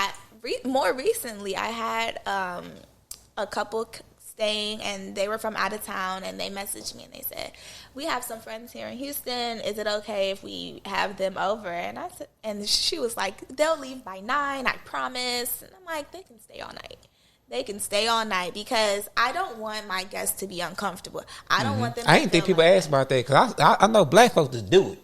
more recently, I had a couple staying, and they were from out of town, and they messaged me and they said, we have some friends here in Houston, is it okay if we have them over? And I said, and she was like, they'll leave by 9, I promise. And I'm like, they can stay all night. They can stay all night, because I don't want my guests to be uncomfortable. I don't want them to I ain't think people ask about that, because I know black folks just do it.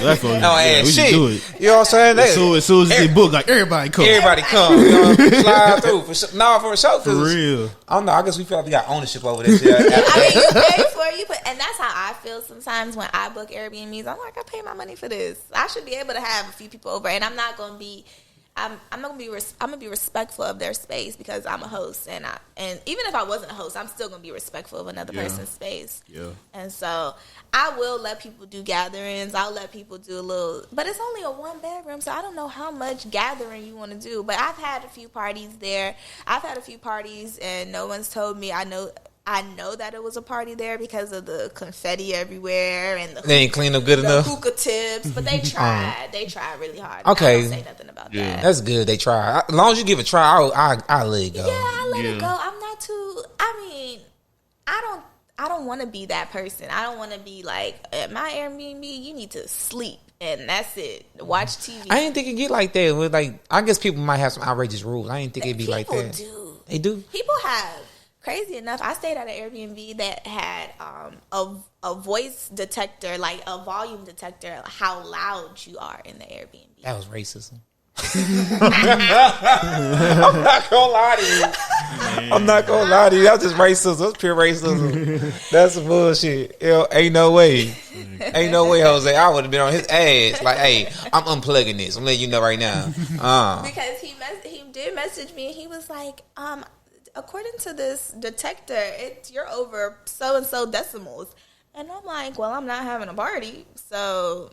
Black folks, we should do it. You know what I'm saying? As soon as they book, like, everybody come. Everybody come. You know, slide through. For sure. For real. I don't know. I guess we feel like we got ownership over this. Yeah. I mean, you pay for it. And that's how I feel sometimes when I book Airbnbs. I'm like, I pay my money for this. I should be able to have a few people over, and I'm not going to be... I'm gonna be respectful of their space, because I'm a host, and even if I wasn't a host, I'm still gonna be respectful of another person's space. Yeah. And so I will let people do gatherings. I'll let people do a little, but it's only a 1-bedroom, so I don't know how much gathering you want to do. But I've had a few parties there. I've had a few parties, and no one's told me. I know that it was a party there because of the confetti everywhere, and they ain't clean up good enough. Hookah tips, but they tried. They tried really hard. Okay, I don't say nothing about that. That's good. They try. As long as you give it a try, I'll let it go. Yeah, I let it go. I'm not too. I mean, I don't want to be that person. I don't want to be like, at my Airbnb, you need to sleep, and that's it. Watch TV. I didn't think it'd get like that. With like, I guess people might have some outrageous rules. I didn't think it'd be like that. People do. They do. People have. Crazy enough, I stayed at an Airbnb that had a voice detector, like a volume detector, how loud you are in the Airbnb. That was racism. I'm not gonna lie to you. I'm not gonna lie to you. That's just racism. That's pure racism. That's some bullshit. Ain't no way. Ain't no way, Jose. I would have been on his ass. Like, hey, I'm unplugging this. I'm letting you know right now. Because he did message me, and he was like, according to this detector, you're over so-and-so decimals. And I'm like, well, I'm not having a party, so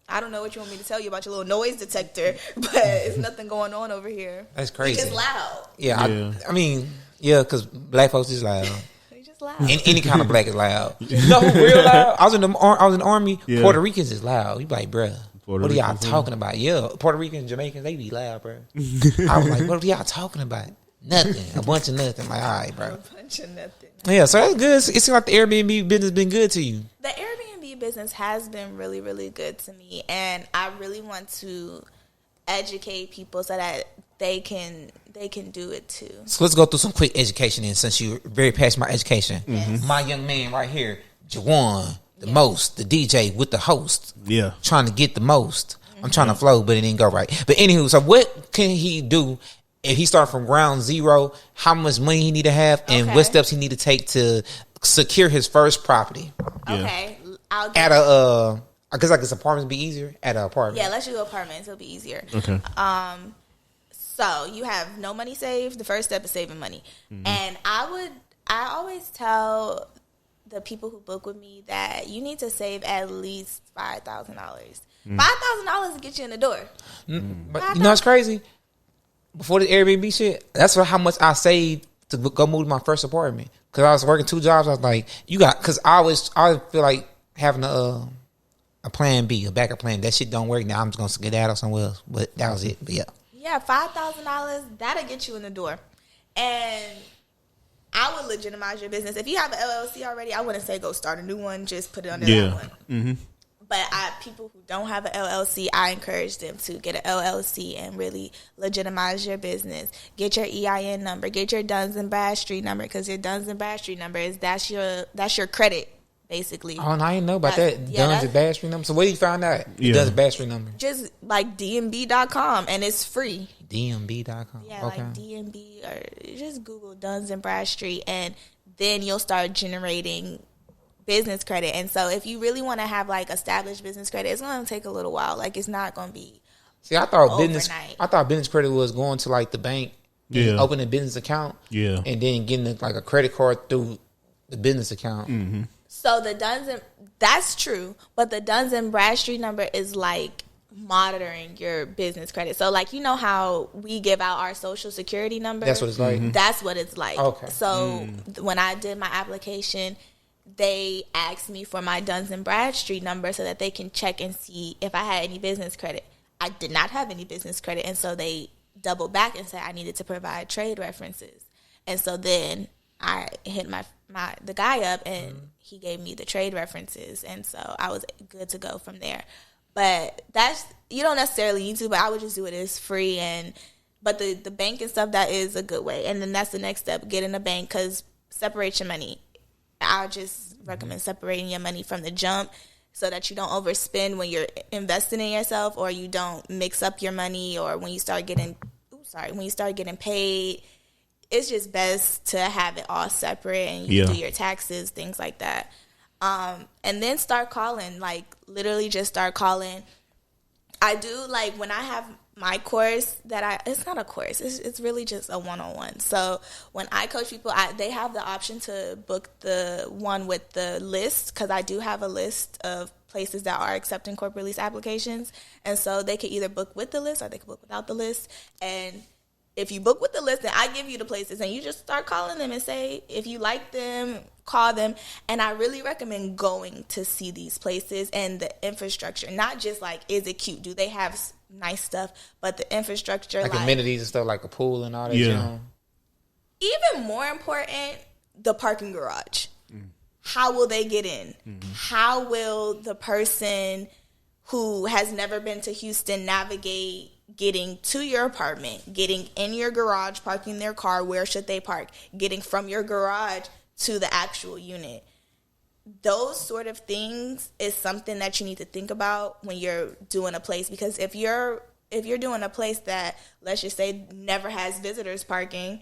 I don't know what you want me to tell you about your little noise detector, but there's nothing going on over here. That's crazy. It's loud. Yeah. I mean, yeah, because black folks is loud. They just loud. Any kind of black is loud. You know who real loud? I was in the army. Yeah. Puerto Ricans is loud. You be like, bruh, what are y'all talking about? Yeah, Puerto Ricans, Jamaicans, they be loud, bruh. I was like, what are y'all talking about? Nothing. A bunch of nothing. Like, all right, bro. A bunch of nothing. Yeah, so that's good. It seems like the Airbnb business been good to you. The Airbnb business has been really, really good to me, and I really want to educate people so that they can do it too. So let's go through some quick education then, since you're very passionate about education. Yes. My young man right here, Jawan, most, the DJ with the host. Yeah. Trying to get the most. I'm trying to flow, but it didn't go right. But anywho, so what can he do if he start from ground zero? How much money he need to have, and what steps he need to take to secure his first property? Okay, I'll at a because like his apartments be easier at an apartment. Yeah, let's do apartments. It'll be easier. Okay. So you have no money saved. The first step is saving money, and I always tell the people who book with me that you need to save at least $5,000. $5,000 to get you in the door. But you know what's crazy? Before the Airbnb shit, that's how much I saved to go move to my first apartment. Because I was working 2 jobs. I was like, because I always feel like having a plan B, a backup plan. That shit don't work now. I'm just going to get out somewhere else. But that was it. But yeah. Yeah, $5,000, that'll get you in the door. And I would legitimize your business. If you have an LLC already, I wouldn't say go start a new one. Just put it under that one. Mm-hmm. But people who don't have an LLC, I encourage them to get an LLC and really legitimize your business. Get your EIN number. Get your Duns and Bradstreet number, because your Duns and Bradstreet number that's your credit, basically. Oh, and I didn't know about that. Duns and Bradstreet number. So where you find that? Duns and Bradstreet number. Just like DMB.com, and it's free. DMB.com. Yeah, okay. Like DMB, or just Google Duns and Bradstreet, and then you'll start generating business credit. And so if you really want to have like established business credit, it's going to take a little while. Like, it's not going to be I thought overnight. business credit was going to like the bank, open a business account, and then getting like a credit card through the business account. Mm-hmm. So that's true, but the Duns and Bradstreet number is like monitoring your business credit. So like, you know how we give out our social security number? That's what it's like. Mm-hmm. That's what it's like. Okay. So when I did my application, they asked me for my Duns and Bradstreet number so that they can check and see if I had any business credit. I did not have any business credit, and so they doubled back and said I needed to provide trade references. And so then I hit the guy up, and he gave me the trade references, and so I was good to go from there. But you don't necessarily need to, but I would just do it. It's free, but the bank and stuff, that is a good way. And then that's the next step: get in a bank, because separate your money. I just recommend separating your money from the jump so that you don't overspend when you're investing in yourself, or you don't mix up your money, or when you start getting paid. It's just best to have it all separate, and you do your taxes, things like that. And then start calling, like literally just start calling. I do, like, when I have my course it's not a course, it's really just a one-on-one. So when I coach people, they have the option to book the one with the list, because I do have a list of places that are accepting corporate lease applications. And so they could either book with the list, or they could book without the list. And if you book with the list, then I give you the places, and you just start calling them and say, if you like them, call them. And I really recommend going to see these places and the infrastructure, not just like, is it cute? Do they have nice stuff? But the infrastructure, like amenities and stuff, like a pool and all that. Even more important, the parking garage. How will they get in? How will the person who has never been to Houston navigate getting to your apartment, getting in your garage, parking their car? Where should they park? Getting from your garage to the actual unit. Those sort of things is something that you need to think about when you're doing a place, because if you're doing a place that, let's just say, never has visitors parking,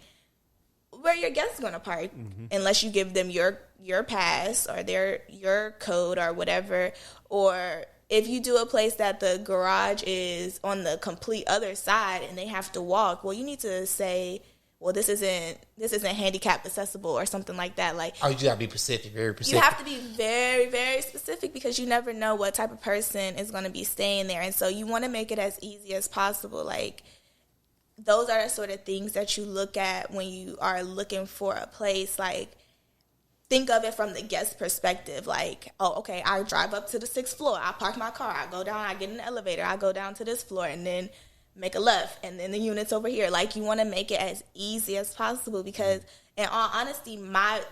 where are your guests going to park? Unless you give them your pass or your code or whatever. Or if you do a place that the garage is on the complete other side and they have to walk, well, you need to say, well, this isn't handicap accessible or something like that. Like, you gotta be specific, very specific. You have to be very, very specific, because you never know what type of person is going to be staying there, and so you want to make it as easy as possible. Like, those are the sort of things that you look at when you are looking for a place. Like, think of it from the guest perspective. Like, oh, okay, I drive up to the 6th floor, I park my car, I go down, I get in the elevator, I go down to this floor, and then make a left, and then the unit's over here. Like, you want to make it as easy as possible, because in all honesty,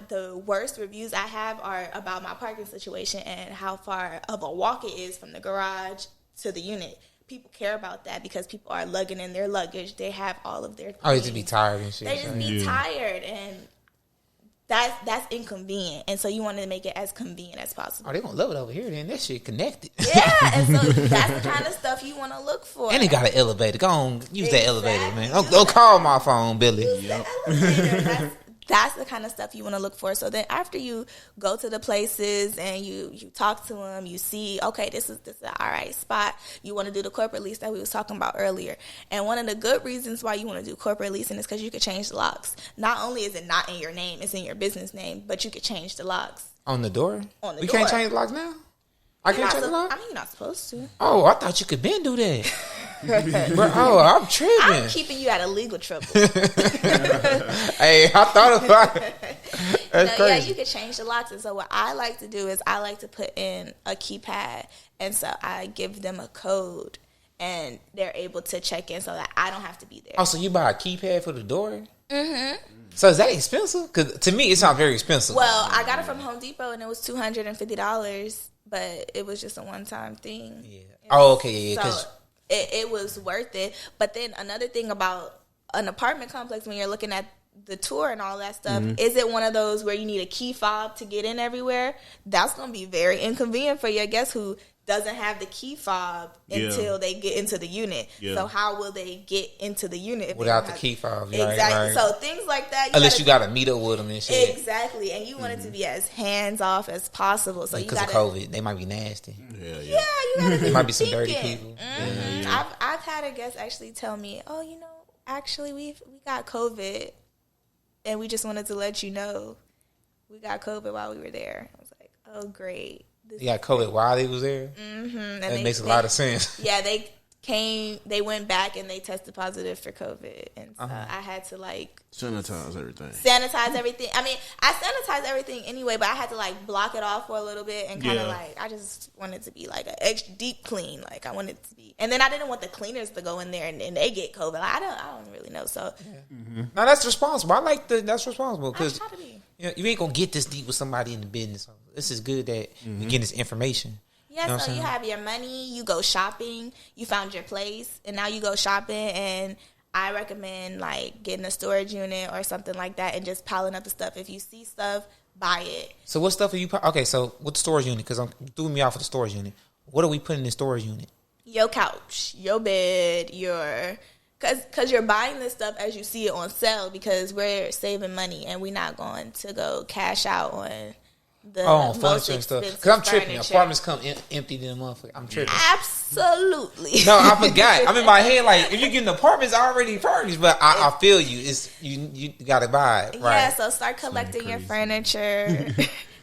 the worst reviews I have are about my parking situation and how far of a walk it is from the garage to the unit. People care about that because people are lugging in their luggage. They have all of their things. Oh, they just be tired and shit. They just be tired, and that's inconvenient, and so you want to make it as convenient as possible. Oh, they gonna love it over here. Then that shit connected. Yeah, and so that's the kind of stuff you want to look for. And they got an elevator. Go on, use that elevator, man. Don't call my phone, Billy. Use the elevator. That's the kind of stuff you want to look for. So then after you go to the places and you talk to them, you see, okay, this is an all right spot. You want to do the corporate lease that we was talking about earlier. And one of the good reasons why you want to do corporate leasing is because you can change the locks. Not only is it not in your name, it's in your business name, but you can change the locks. On the door? On the we door. Can't change the locks now? I can't change the lock? I mean, you're not supposed to. Oh, I thought you could been do that. Bro, I'm tripping. I'm keeping you out of legal trouble. Hey, I thought about it. That's crazy. Yeah, you can change the locks. And so what I like to do is I like to put in a keypad. And so I give them a code. And they're able to check in so that I don't have to be there. Oh, so you buy a keypad for the door? Mm-hmm. So is that expensive? Because to me, it sounds very expensive. Well, I got it from Home Depot, and it was $250. But it was just a one-time thing. Yeah. Oh, okay. Yeah. So it was worth it. But then another thing about an apartment complex, when you're looking at the tour and all that stuff, is it one of those where you need a key fob to get in everywhere? That's going to be very inconvenient for your guest who doesn't have the key fob until they get into the unit. Yeah. So how will they get into the unit if without the key fob? Exactly. Right. So things like that. Unless you got to meet up with them and shit. Exactly. And you want it to be as hands off as possible. So because of COVID, they might be nasty. Yeah, you gotta be. There might be some dirty people. I've had a guest actually tell me, "Oh, actually we got COVID, and we just wanted to let you know we got COVID while we were there." I was like, "Oh, great." You got COVID while they was there? Mm-hmm. That makes a lot of sense. Yeah, they went back and they tested positive for COVID. And so I had to sanitize everything. I mean, I sanitized everything anyway, but I had to block it off for a little bit and kind of I just wanted to be an extra deep clean. I wanted it to be. And then I didn't want the cleaners to go in there and they get COVID. I don't really know. So no, that's responsible. That's responsible because you ain't gonna get this deep with somebody in the business. This is good that you getting this information. Yeah, so you have your money, you go shopping, you found your place, and now you go shopping, and I recommend getting a storage unit or something like that and just piling up the stuff. If you see stuff, buy it. So what stuff are you? Okay, so what's the storage unit? Because I'm doing me out for the storage unit. What are we putting in the storage unit? Your couch, your bed, because you're buying this stuff as you see it on sale because we're saving money and we're not going to go cash out on the furniture and stuff. Because I'm tripping. Apartments come empty in a month. I'm tripping. Absolutely. No, I forgot. I'm in my head if you get an apartment, it's already furnished. But I feel you. It's you got to buy it. Right? Yeah. So start collecting your furniture.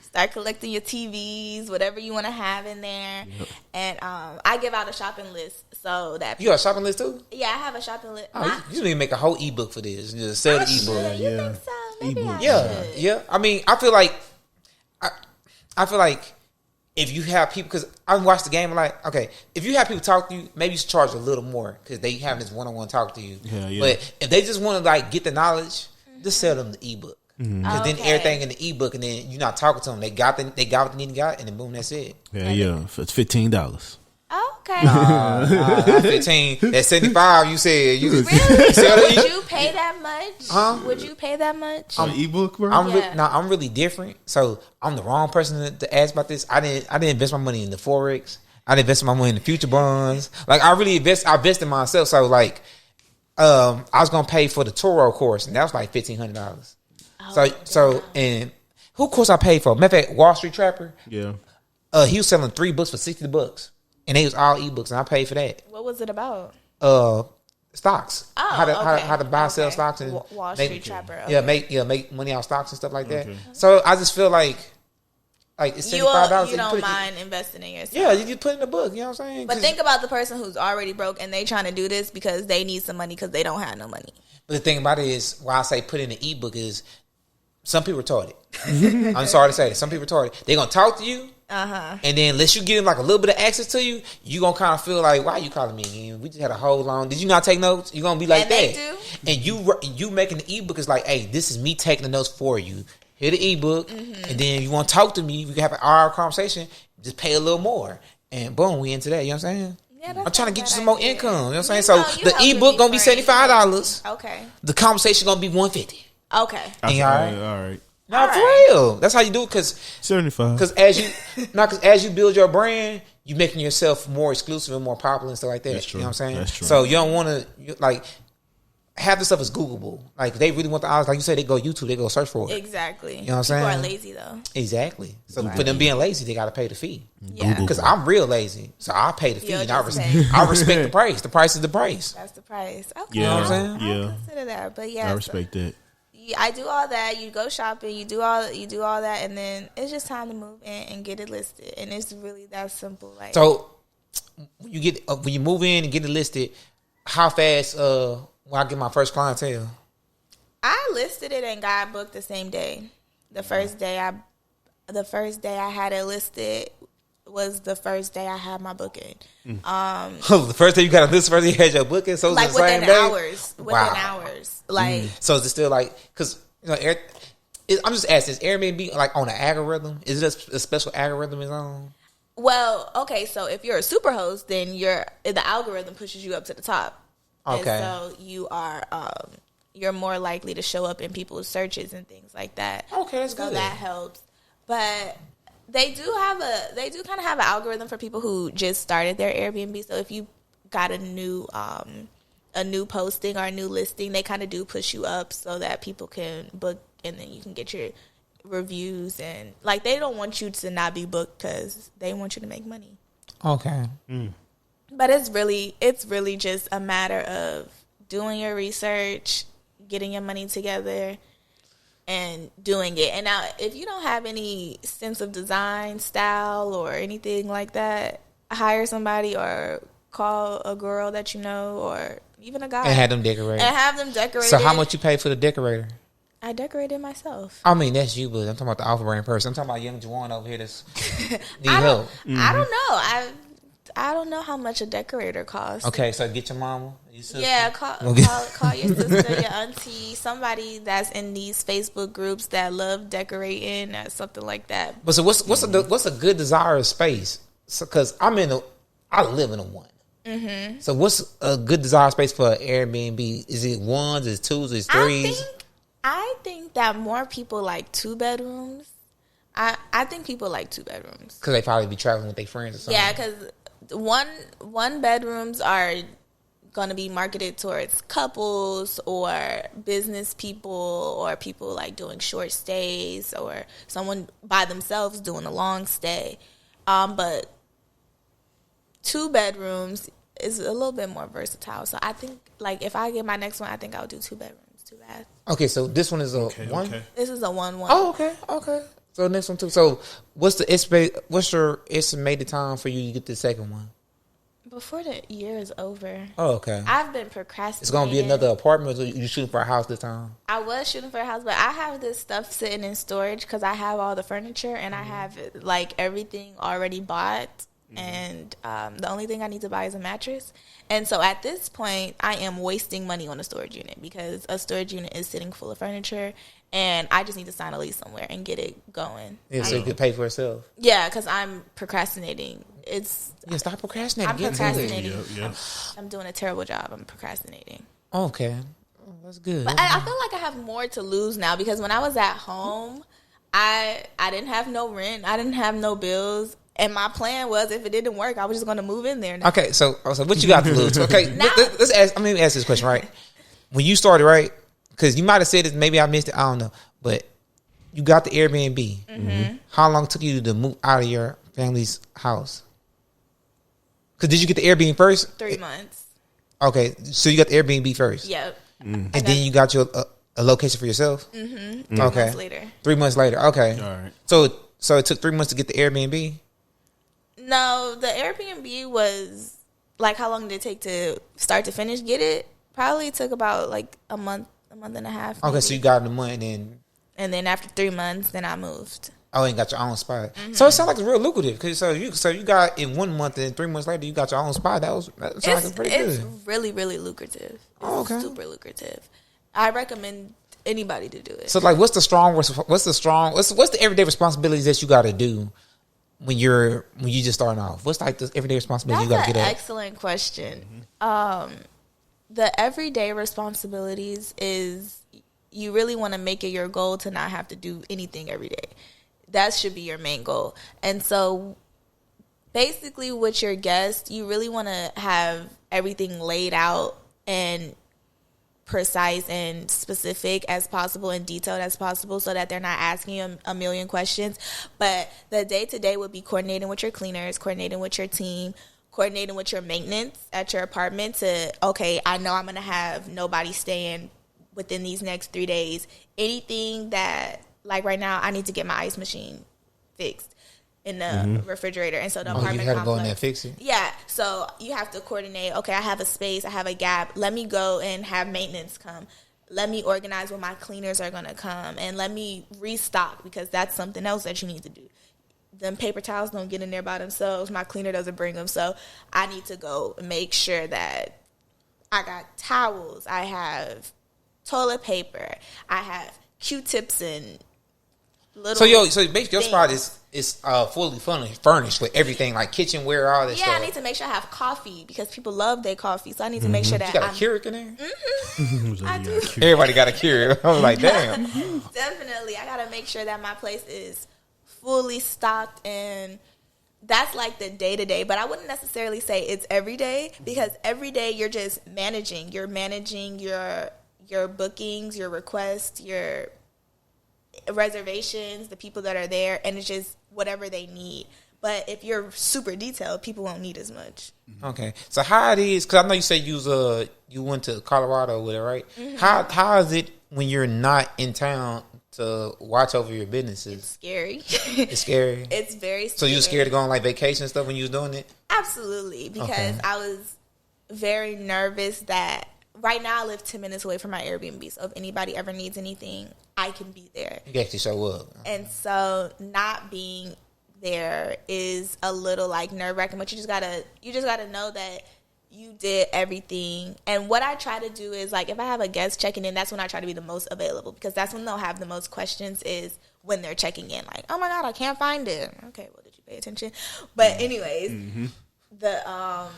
Start collecting your TVs, whatever you want to have in there. Yep. And I give out a shopping list so that you got a shopping list too? Yeah, I have a shopping list. Oh, you need to make a whole ebook for this. Just sell the ebook. You think so? Maybe I should. Yeah. I mean, I feel like if you have people, because I watch the game, okay, if you have people talk to you, maybe you should charge a little more because they have this one-on-one talk to you. Yeah. But if they just want to get the knowledge, just sell them the ebook. Because then everything in the ebook, and then you're not talking to them. They got what they need to got, and then boom, that's it. Yeah. It's $15. Okay. Nah, 15. That's 75. You said you really? Would you pay that much? Huh? Would you pay that much? On ebook, bro? I'm really different. So I'm the wrong person to ask about this. I didn't invest my money in the Forex. I didn't invest my money in the future bonds. I really invest in myself. So I was gonna pay for the Toro course, and that was $1,500. And who course I paid for? Matter of fact, Wall Street Trapper. Yeah. He was selling 3 books for $60, and they was all ebooks, and I paid for that. What was it about? Stocks. How to buy, sell stocks, and Wall Street Trapper. Okay. Make money off stocks and stuff like that. So I just feel like it's $75. You don't mind investing in yourself. Yeah, you just put in the book. You know what I'm saying? But think about the person who's already broke and they trying to do this because they need some money because they don't have no money. But the thing about it is, why I say put in the ebook is some people retarded. I'm sorry to say that. Some people retarded. They're going to talk to you. And then unless you give them a little bit of access to you, you going to kind of feel why are you calling me again? We just had a whole long. Did you not take notes? You're going to be like that. They do. And you making the ebook is hey, this is me taking the notes for you. Here the ebook. And then you want to talk to me, we can have an hour conversation, just pay a little more. And boom, we into that. You know what I'm saying? Yeah, I'm trying to get you some more income. You know what I'm saying? So the ebook going to be $75. Okay. The conversation going to be $150. Okay. All right. All right. Not for real. That's how you do it. Because 75. Because as you build your brand, you making yourself more exclusive and more popular and stuff like that. That's true. You know what I'm saying? That's true. So you don't want to like half the stuff is Googleable. Like they really want the odds. Like you said, they go YouTube, they go search for it. Exactly. You know what I'm saying? People are lazy though. Exactly. So for them being lazy, they got to pay the fee. Yeah. Because I'm real lazy, so I pay the fee. And I respect the price. The price is the price. That's the price. Okay. You know what I'm saying? I'll consider that. But yeah, I respect that. I do all that. You go shopping. You do all that, and then it's just time to move in and get it listed. And it's really that simple. Like so, when you move in and get it listed, how fast? When I get my first clientele, I listed it and got booked the same day. The first day I had it listed was the first day I had my booking. The first day you got a list, first day you had your booking, so like it's the same within day? hours. Within hours, like So is it still like because I'm just asking, is Airbnb like on an algorithm? Is it a special algorithm is on? Well, okay, so if you're a super host, then the algorithm pushes you up to the top. Okay. And so you're more likely to show up in people's searches and things like that. Okay, that's so good. That helps. But they do kind of have an algorithm for people who just started their Airbnb. So if you got a new posting or a new listing, they kind of do push you up so that people can book and then you can get your reviews and like they don't want you to not be booked because they want you to make money. Okay. But it's really just a matter of doing your research, getting your money together, and doing it. And now, if you don't have any sense of design, style, or anything like that, hire somebody or call a girl that you know or even a guy. And have them decorate. So how much you pay for the decorator? I decorated myself. I mean, that's you, but I'm talking about the off-brand person. I'm talking about young Juwan over here that's need help. I don't know. I don't know how much a decorator costs. Okay, so get your mama, your sister. Yeah, call your sister, your auntie, somebody that's in these Facebook groups that love decorating or something like that. But so what's a good desired space? Because I live in a one. Mm-hmm. So what's a good desired space for an Airbnb? Is it ones? Is it twos? Is it threes? I think that more people like 2 bedrooms. I think people like 2 bedrooms because they probably be traveling with their friends or something. Yeah, because one bedrooms are going to be marketed towards couples or business people or people like doing short stays or someone by themselves doing a long stay. But 2 bedrooms is a little bit more versatile. So I think like if I get my next one, I think I'll do 2 bedrooms, 2 baths. Okay, so this one is a one? Okay. This is a 1-1. Oh, okay. So next one too. So what's your estimated time for you to get the second one? Before the year is over. Oh, okay. I've been procrastinating. It's gonna be another apartment, or you shooting for a house this time? I was shooting for a house, but I have this stuff sitting in storage because I have all the furniture and I have like everything already bought. And the only thing I need to buy is a mattress. And so at this point, I am wasting money on a storage unit because a storage unit is sitting full of furniture. And I just need to sign a lease somewhere and get it going. Yeah, so you can pay for itself. Yeah, because I'm procrastinating. Stop procrastinating. I'm procrastinating. Yeah. I'm doing a terrible job. I'm procrastinating. Okay, that's good. But I feel like I have more to lose now because when I was at home, I didn't have no rent. I didn't have no bills. And my plan was, if it didn't work, I was just going to move in there. Now. Okay, so what you got to lose? Okay, let's ask. Let me ask this question. Right, when you started, right? Because you might have said it, maybe I missed it. I don't know, but you got the Airbnb. Mm-hmm. How long took you to move out of your family's house? Because did you get the Airbnb first? 3 months. Okay, so you got the Airbnb first. Yep. And then you got your a location for yourself. Mm-hmm. 3 months later. 3 months later. Okay. All right. So it took 3 months to get the Airbnb. No, the Airbnb was like, how long did it take to start to finish? Get it? Probably took about like a month and a half. Okay, maybe. so you got it in a month, and then after 3 months, then I moved. Oh, and got your own spot. Mm-hmm. So it sounds like it's real lucrative. Cause so you got in 1 month, and 3 months later you got your own spot. That sounds like it's pretty good. It's really, really lucrative. It's super lucrative. I recommend anybody to do it. So like, what's the everyday responsibilities that you got to do when you just starting off? What's like the everyday responsibilities you got to get at? That's an excellent question. Mm-hmm. The everyday responsibilities is you really want to make it your goal to not have to do anything every day. That should be your main goal. And so basically with your guests, you really want to have everything laid out and precise and specific as possible and detailed as possible so that they're not asking you a million questions. But the day-to-day would be coordinating with your cleaners, coordinating with your team, coordinating with your maintenance at your apartment to, okay, I know I'm going to have nobody staying within these next 3 days. Anything that, like right now, I need to get my ice machine fixed in the refrigerator. And so the apartment you had to go in there and complex, fix it? yeah, so you have to coordinate, okay, I have a space, I have a gap, let me go and have maintenance come. Let me organize when my cleaners are going to come, and let me restock, because that's something else that you need to do. Them paper towels don't get in there by themselves. My cleaner doesn't bring them, so I need to go make sure that I got towels, I have toilet paper, I have Q-tips and little. So basically your spot is fully furnished with everything like kitchenware, all that stuff. Yeah, I need to make sure I have coffee because people love their coffee, so I need to make sure that you got a Keurig in there. I do. Everybody got a Keurig. I was like, damn. Definitely, I gotta make sure that my place is fully stocked, and that's like the day to day. But I wouldn't necessarily say it's every day, because every day you're just managing. You're managing your bookings, your requests, your reservations, the people that are there, and it's just whatever they need. But if you're super detailed, people won't need as much. Okay, so how it is? Because I know you said you went to Colorado with it, right? Mm-hmm. How is it when you're not in town to watch over your businesses? It's scary. It's scary. It's very scary. So you were scared to go on like vacation and stuff when you was doing it? Absolutely, because I was very nervous that right now I live 10 minutes away from my Airbnb. So if anybody ever needs anything, I can be there. You can actually show up. And so not being there is a little like nerve-wracking, but you just gotta know that you did everything. And what I try to do is, like, if I have a guest checking in, that's when I try to be the most available, because that's when they'll have the most questions, is when they're checking in. Like, oh my God, I can't find it. Okay, well, did you pay attention? But anyways, the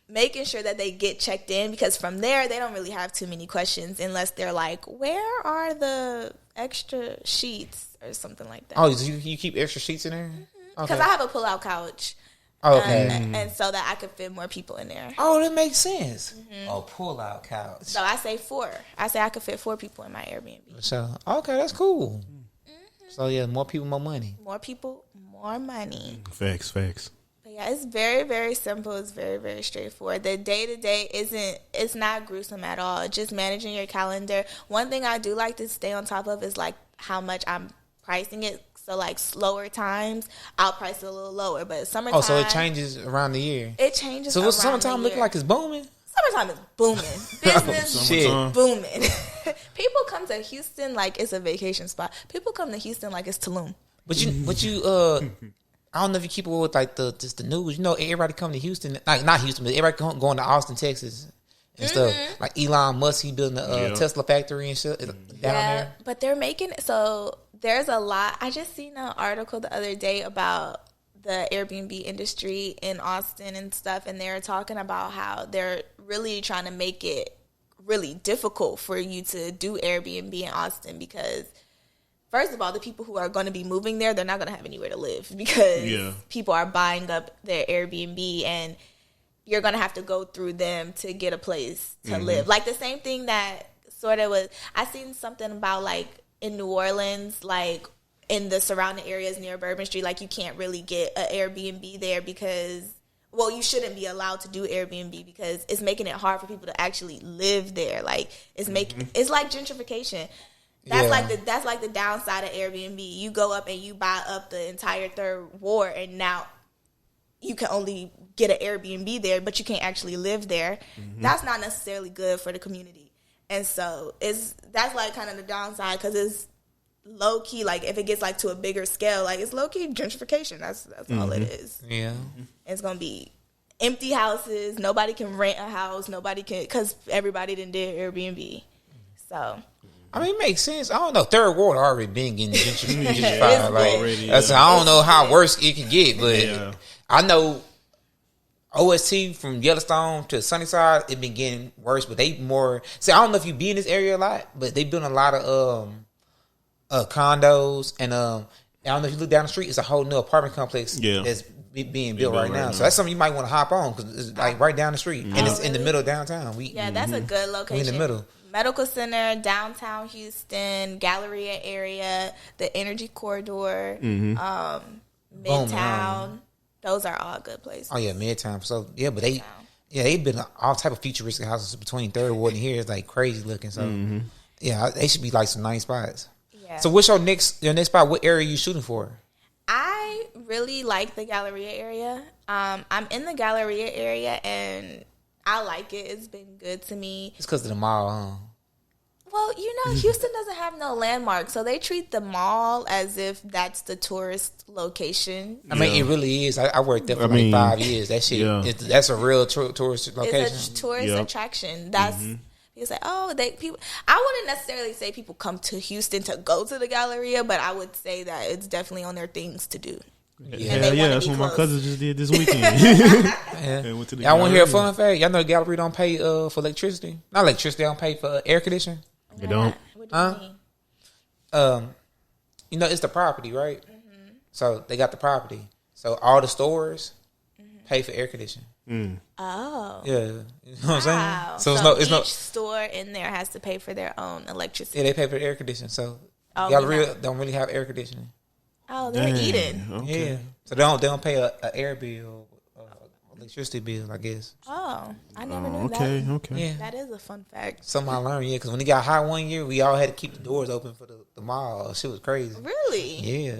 making sure that they get checked in, because from there they don't really have too many questions unless they're like, where are the extra sheets or something like that. Oh, you keep extra sheets in there? Because I have a pull-out couch. Oh, okay. And so that I could fit more people in there. Oh, that makes sense. Oh, pull-out couch. So I say 4. I say I could fit 4 people in my Airbnb. So, okay, that's cool. So, yeah, more people, more money. More people, more money. Facts. But yeah, it's very, very simple. It's very, very straightforward. The day-to-day it's not gruesome at all. Just managing your calendar. One thing I do like to stay on top of is, like, how much I'm pricing it. So, like, slower times, I'll price it a little lower. But summertime... Oh, so it changes around the year. It changes so what's summertime look like? It's booming? Summertime is booming. Business booming. People come to Houston like it's a vacation spot. People come to Houston like it's Tulum. But you I don't know if you keep up with, like, the news. You know, everybody come to Houston. Like, not Houston, but everybody going to Austin, Texas and stuff. Like, Elon Musk, he building a Tesla factory and shit down there. But they're making... So, there's a lot. I just seen an article the other day about the Airbnb industry in Austin and stuff, and they're talking about how they're really trying to make it really difficult for you to do Airbnb in Austin, because first of all, the people who are going to be moving there, they're not going to have anywhere to live, because people are buying up their Airbnb, and you're going to have to go through them to get a place to live. Like the same thing that sort of was, I seen something about, like, in New Orleans, like in the surrounding areas near Bourbon Street, like you can't really get an Airbnb there because, well, you shouldn't be allowed to do Airbnb because it's making it hard for people to actually live there. Like it's it's like gentrification. That's like the downside of Airbnb. You go up and you buy up the entire third ward, and now you can only get an Airbnb there, but you can't actually live there. That's not necessarily good for the community. And so that's like kind of the downside, because it's low key. Like if it gets like to a bigger scale, like it's low key gentrification. That's all it is. Yeah, it's gonna be empty houses. Nobody can rent a house. Nobody can, because everybody done did Airbnb. So I mean, it makes sense. I don't know. Third world already been getting gentrified. I don't know how worse it can get, but I know OST from Yellowstone to Sunnyside, it been getting worse. But they more. See, I don't know if you be in this area a lot, but they building a lot of condos and I don't know if you look down the street. It's a whole new apartment complex that's being built right now. So that's something you might want to hop on because it's like right down the street and it's in the middle of downtown. That's a good location. We in the middle. Medical Center, downtown Houston, Galleria area, the Energy Corridor, Midtown. Those are all good places. Oh yeah, Midtown. So but they've been all type of futuristic houses between Third Ward and here. It's like crazy looking. So they should be like some nice spots. Yeah. So what's your next spot? What area are you shooting for? I really like the Galleria area. I'm in the Galleria area and I like it. It's been good to me. It's because of the mall, huh? Well, Houston doesn't have no landmarks, so they treat the mall as if that's the tourist location. I mean, it really is. I worked there for 5 years. That shit, that's a real tourist location. It's a tourist attraction. That's it's like, I wouldn't necessarily say people come to Houston to go to the Galleria, but I would say that it's definitely on their things to do. That's what my cousin just did this weekend. Y'all want to hear a fun fact? Y'all know the Galleria don't pay for electricity. Not electricity, they don't pay for air conditioning. They don't. What do you mean? It's the property, right? So they got the property. So all the stores pay for air conditioning. Oh. Yeah. You know what I'm saying? So each store in there has to pay for their own electricity. Yeah, they pay for the air conditioning. So Galleria don't really have air conditioning. Oh, they're eating. Okay. Yeah. So they don't pay a air bill, electricity bill, I guess. Oh, I never knew that. Okay. Yeah. That is a fun fact. Something I learned, because when it got hot one year, we all had to keep the doors open for the mall. Shit was crazy. Really? Yeah.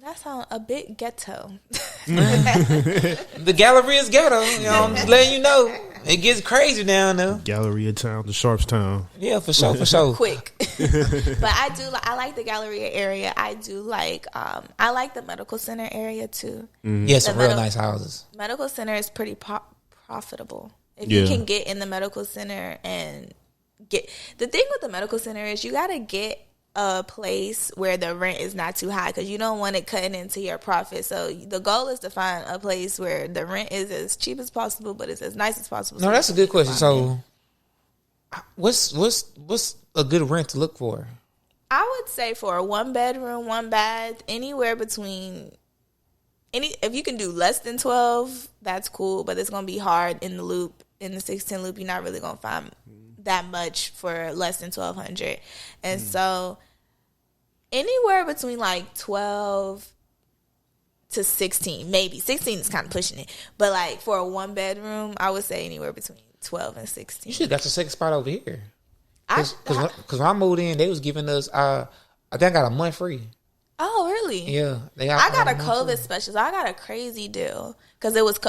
That sounds a bit ghetto. The Galleria is ghetto. I'm just letting you know. It gets crazy down there. Galleria town, the Sharps town. Yeah, for sure. Quick. But I like the Galleria area. I do like, I like the Medical Center area too. Yeah, some real nice houses. Medical Center is pretty profitable. If you can get in the Medical Center and the thing with the Medical Center is you got to get a place where the rent is not too high because you don't want it cutting into your profit. So the goal is to find a place where the rent is as cheap as possible, but it's as nice as possible. No, that's a good question. So, what's a good rent to look for? I would say for a 1 bedroom, 1 bath, anywhere between if you can do less than 12, that's cool. But it's gonna be hard in the 610 loop. You're not really gonna find that much for less than $1,200, and so anywhere between like 12 to 16, maybe 16 is kind of pushing it, but like for a 1 bedroom, I would say anywhere between 12 and 16. You should got your second spot over here. Because when I moved in, they was giving us I think I got a month free. Oh, really? Yeah, I got a COVID special. So I got a crazy deal because it was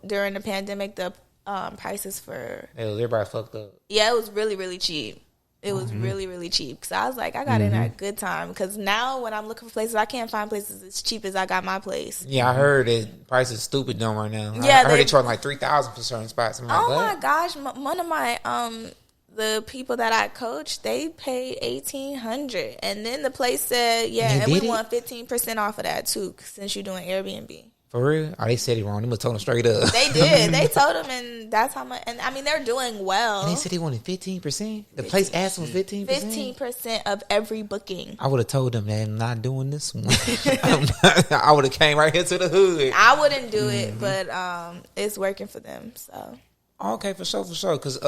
during the pandemic the prices for everybody fucked up. Yeah, it was really, really cheap. It was really, really cheap. Because I was like, I got in at a good time. Because now when I'm looking for places, I can't find places as cheap as I got my place. Yeah, I heard that price is stupid down right now. Yeah, I heard they charge like $3,000 for certain spots. I'm like, my gosh, one of my the people that I coached, they paid $1,800, and then the place said, and we want 15% off of that too, since you're doing Airbnb. For real? Oh, they said it wrong. They must have told them straight up. They did. They told them, and that's how much. And I mean, they're doing well. And they said they wanted 15%. The place asked for 15%. 15% of every booking. I would have told them that I'm not doing this one. I would have came right here to the hood. I wouldn't do it, but it's working for them. So. Okay, for sure. Because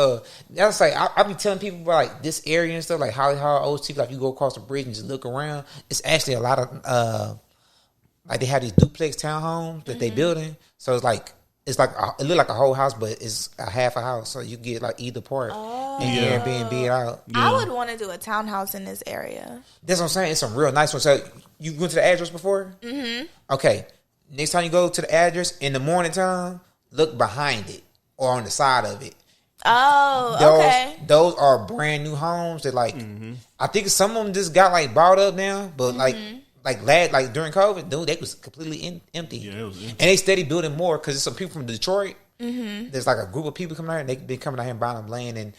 that's like I be telling people about like this area and stuff, like Holly Hall, OT. Like you go across the bridge and just look around. It's actually a lot of like they have these duplex townhomes that they building. So it look like a whole house, but it's a half a house. So you get like either part and Airbnb it out. I would want to do a townhouse in this area. That's what I'm saying. It's some real nice ones. So you went to the address before? Mm-hmm. Okay. Next time you go to the address in the morning time, look behind it or on the side of it. Okay. Those are brand new homes that like I think some of them just got like bought up now, but like during COVID, dude, they was completely empty. Yeah, it was empty. And they steady building more because there's some people from Detroit. Mm-hmm. There's like a group of people coming out and they've been coming out here and buying them land and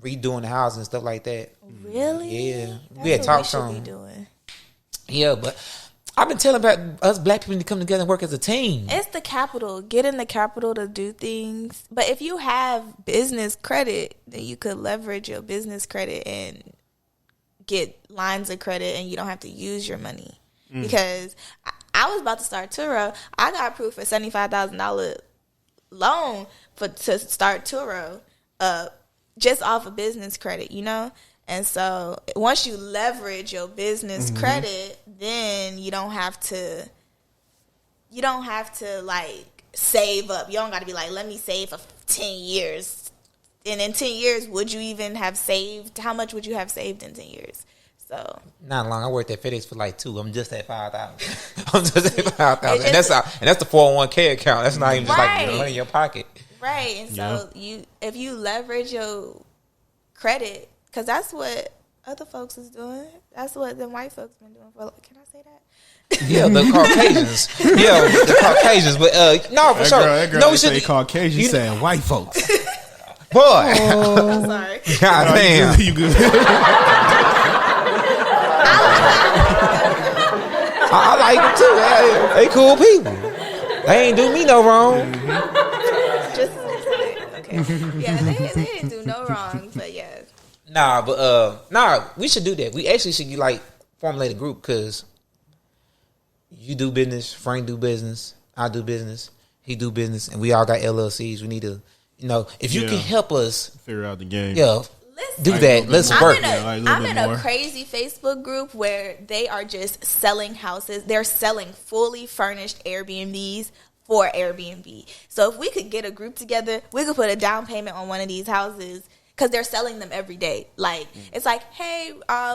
redoing the houses and stuff like that. Really? Yeah. We had talked to them. Yeah, but I've been telling about us black people need to come together and work as a team. It's the capital. Getting the capital to do things. But if you have business credit, then you could leverage your business credit and get lines of credit, and you don't have to use your money. Because I was about to start Turo. I got approved for $75,000 loan to start Turo, just off of business credit, you know? And so once you leverage your business credit, then you don't have to like save up. You don't got to be like, let me save for 10 years. And in 10 years, would you even have saved? How much would you have saved in 10 years? So not long. I worked at FedEx for like 2. I'm just at 5,000. I'm just at 5,000, and that's the 401k account. That's not even just like money in your pocket, right? And so if you leverage your credit, because that's what other folks is doing. That's what the white folks been doing for. Can I say that? Yeah, the Caucasians. Yeah, the Caucasians. But no, for sure. That girl no, say Caucasian. You saying white folks? Boy, I'm sorry. God damn, you good? I like them too. They cool people. They ain't do me no wrong. Just okay. Yeah, they didn't do no wrong, but yeah. Nah, we should do that. We actually should like formulate a group, because you do business, Frank do business, I do business, he do business, and we all got LLCs. We need to, if you can help us figure out the game. Yeah. Do like that. Let's work. I'm in a crazy Facebook group where they are just selling houses. They're selling fully furnished Airbnbs for Airbnb. So if we could get a group together, we could put a down payment on one of these houses, because they're selling them every day. Like, it's like, hey,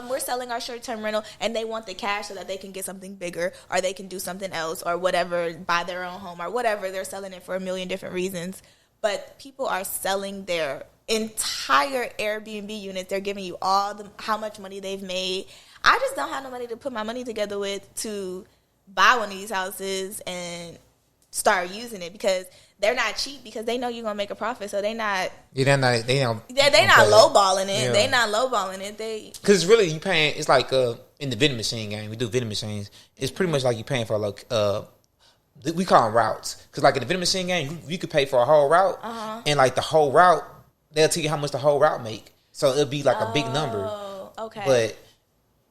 we're selling our short-term rental, and they want the cash so that they can get something bigger, or they can do something else, or whatever, buy their own home, or whatever. They're selling it for a million different reasons. But people are selling their entire Airbnb units. They're giving you how much money they've made. I just don't have no money to put my money together with to buy one of these houses and start using it, because they're not cheap, because they know you're gonna make a profit. So they're not. Yeah, they're not lowballing it. Yeah. They're not lowballing it. Because really you paying. It's like in the vending machine game. We do vending machines. It's pretty much like you paying for we call them routes. Because like in the vending machine game, you could pay for a whole route, and like the whole route, they'll tell you how much the whole route make. So it'll be like a big number. Okay. But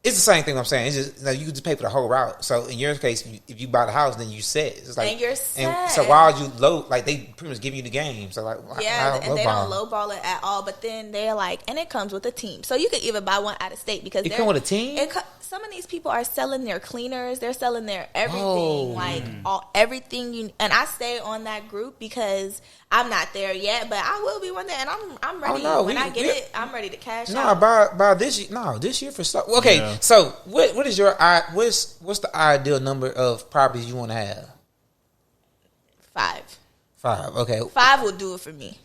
it's the same thing I'm saying. It's just you can just pay for the whole route. So in your case, if you buy the house, then you set. It's like, and you're set. And so why would you low? Like they pretty much give you the game. So like, and they don't lowball it at all. But then they're like, and it comes with a team. So you can even buy one out of state, because it come with a team. Some of these people are selling their cleaners. They're selling their everything, everything. And I stay on that group because I'm not there yet, but I will be one day, and I'm ready. When I get it, I'm ready to cash out. By this year, this year for stuff. Okay, so what is your what's the ideal number of properties you want to have? 5. 5. Okay. 5 will do it for me.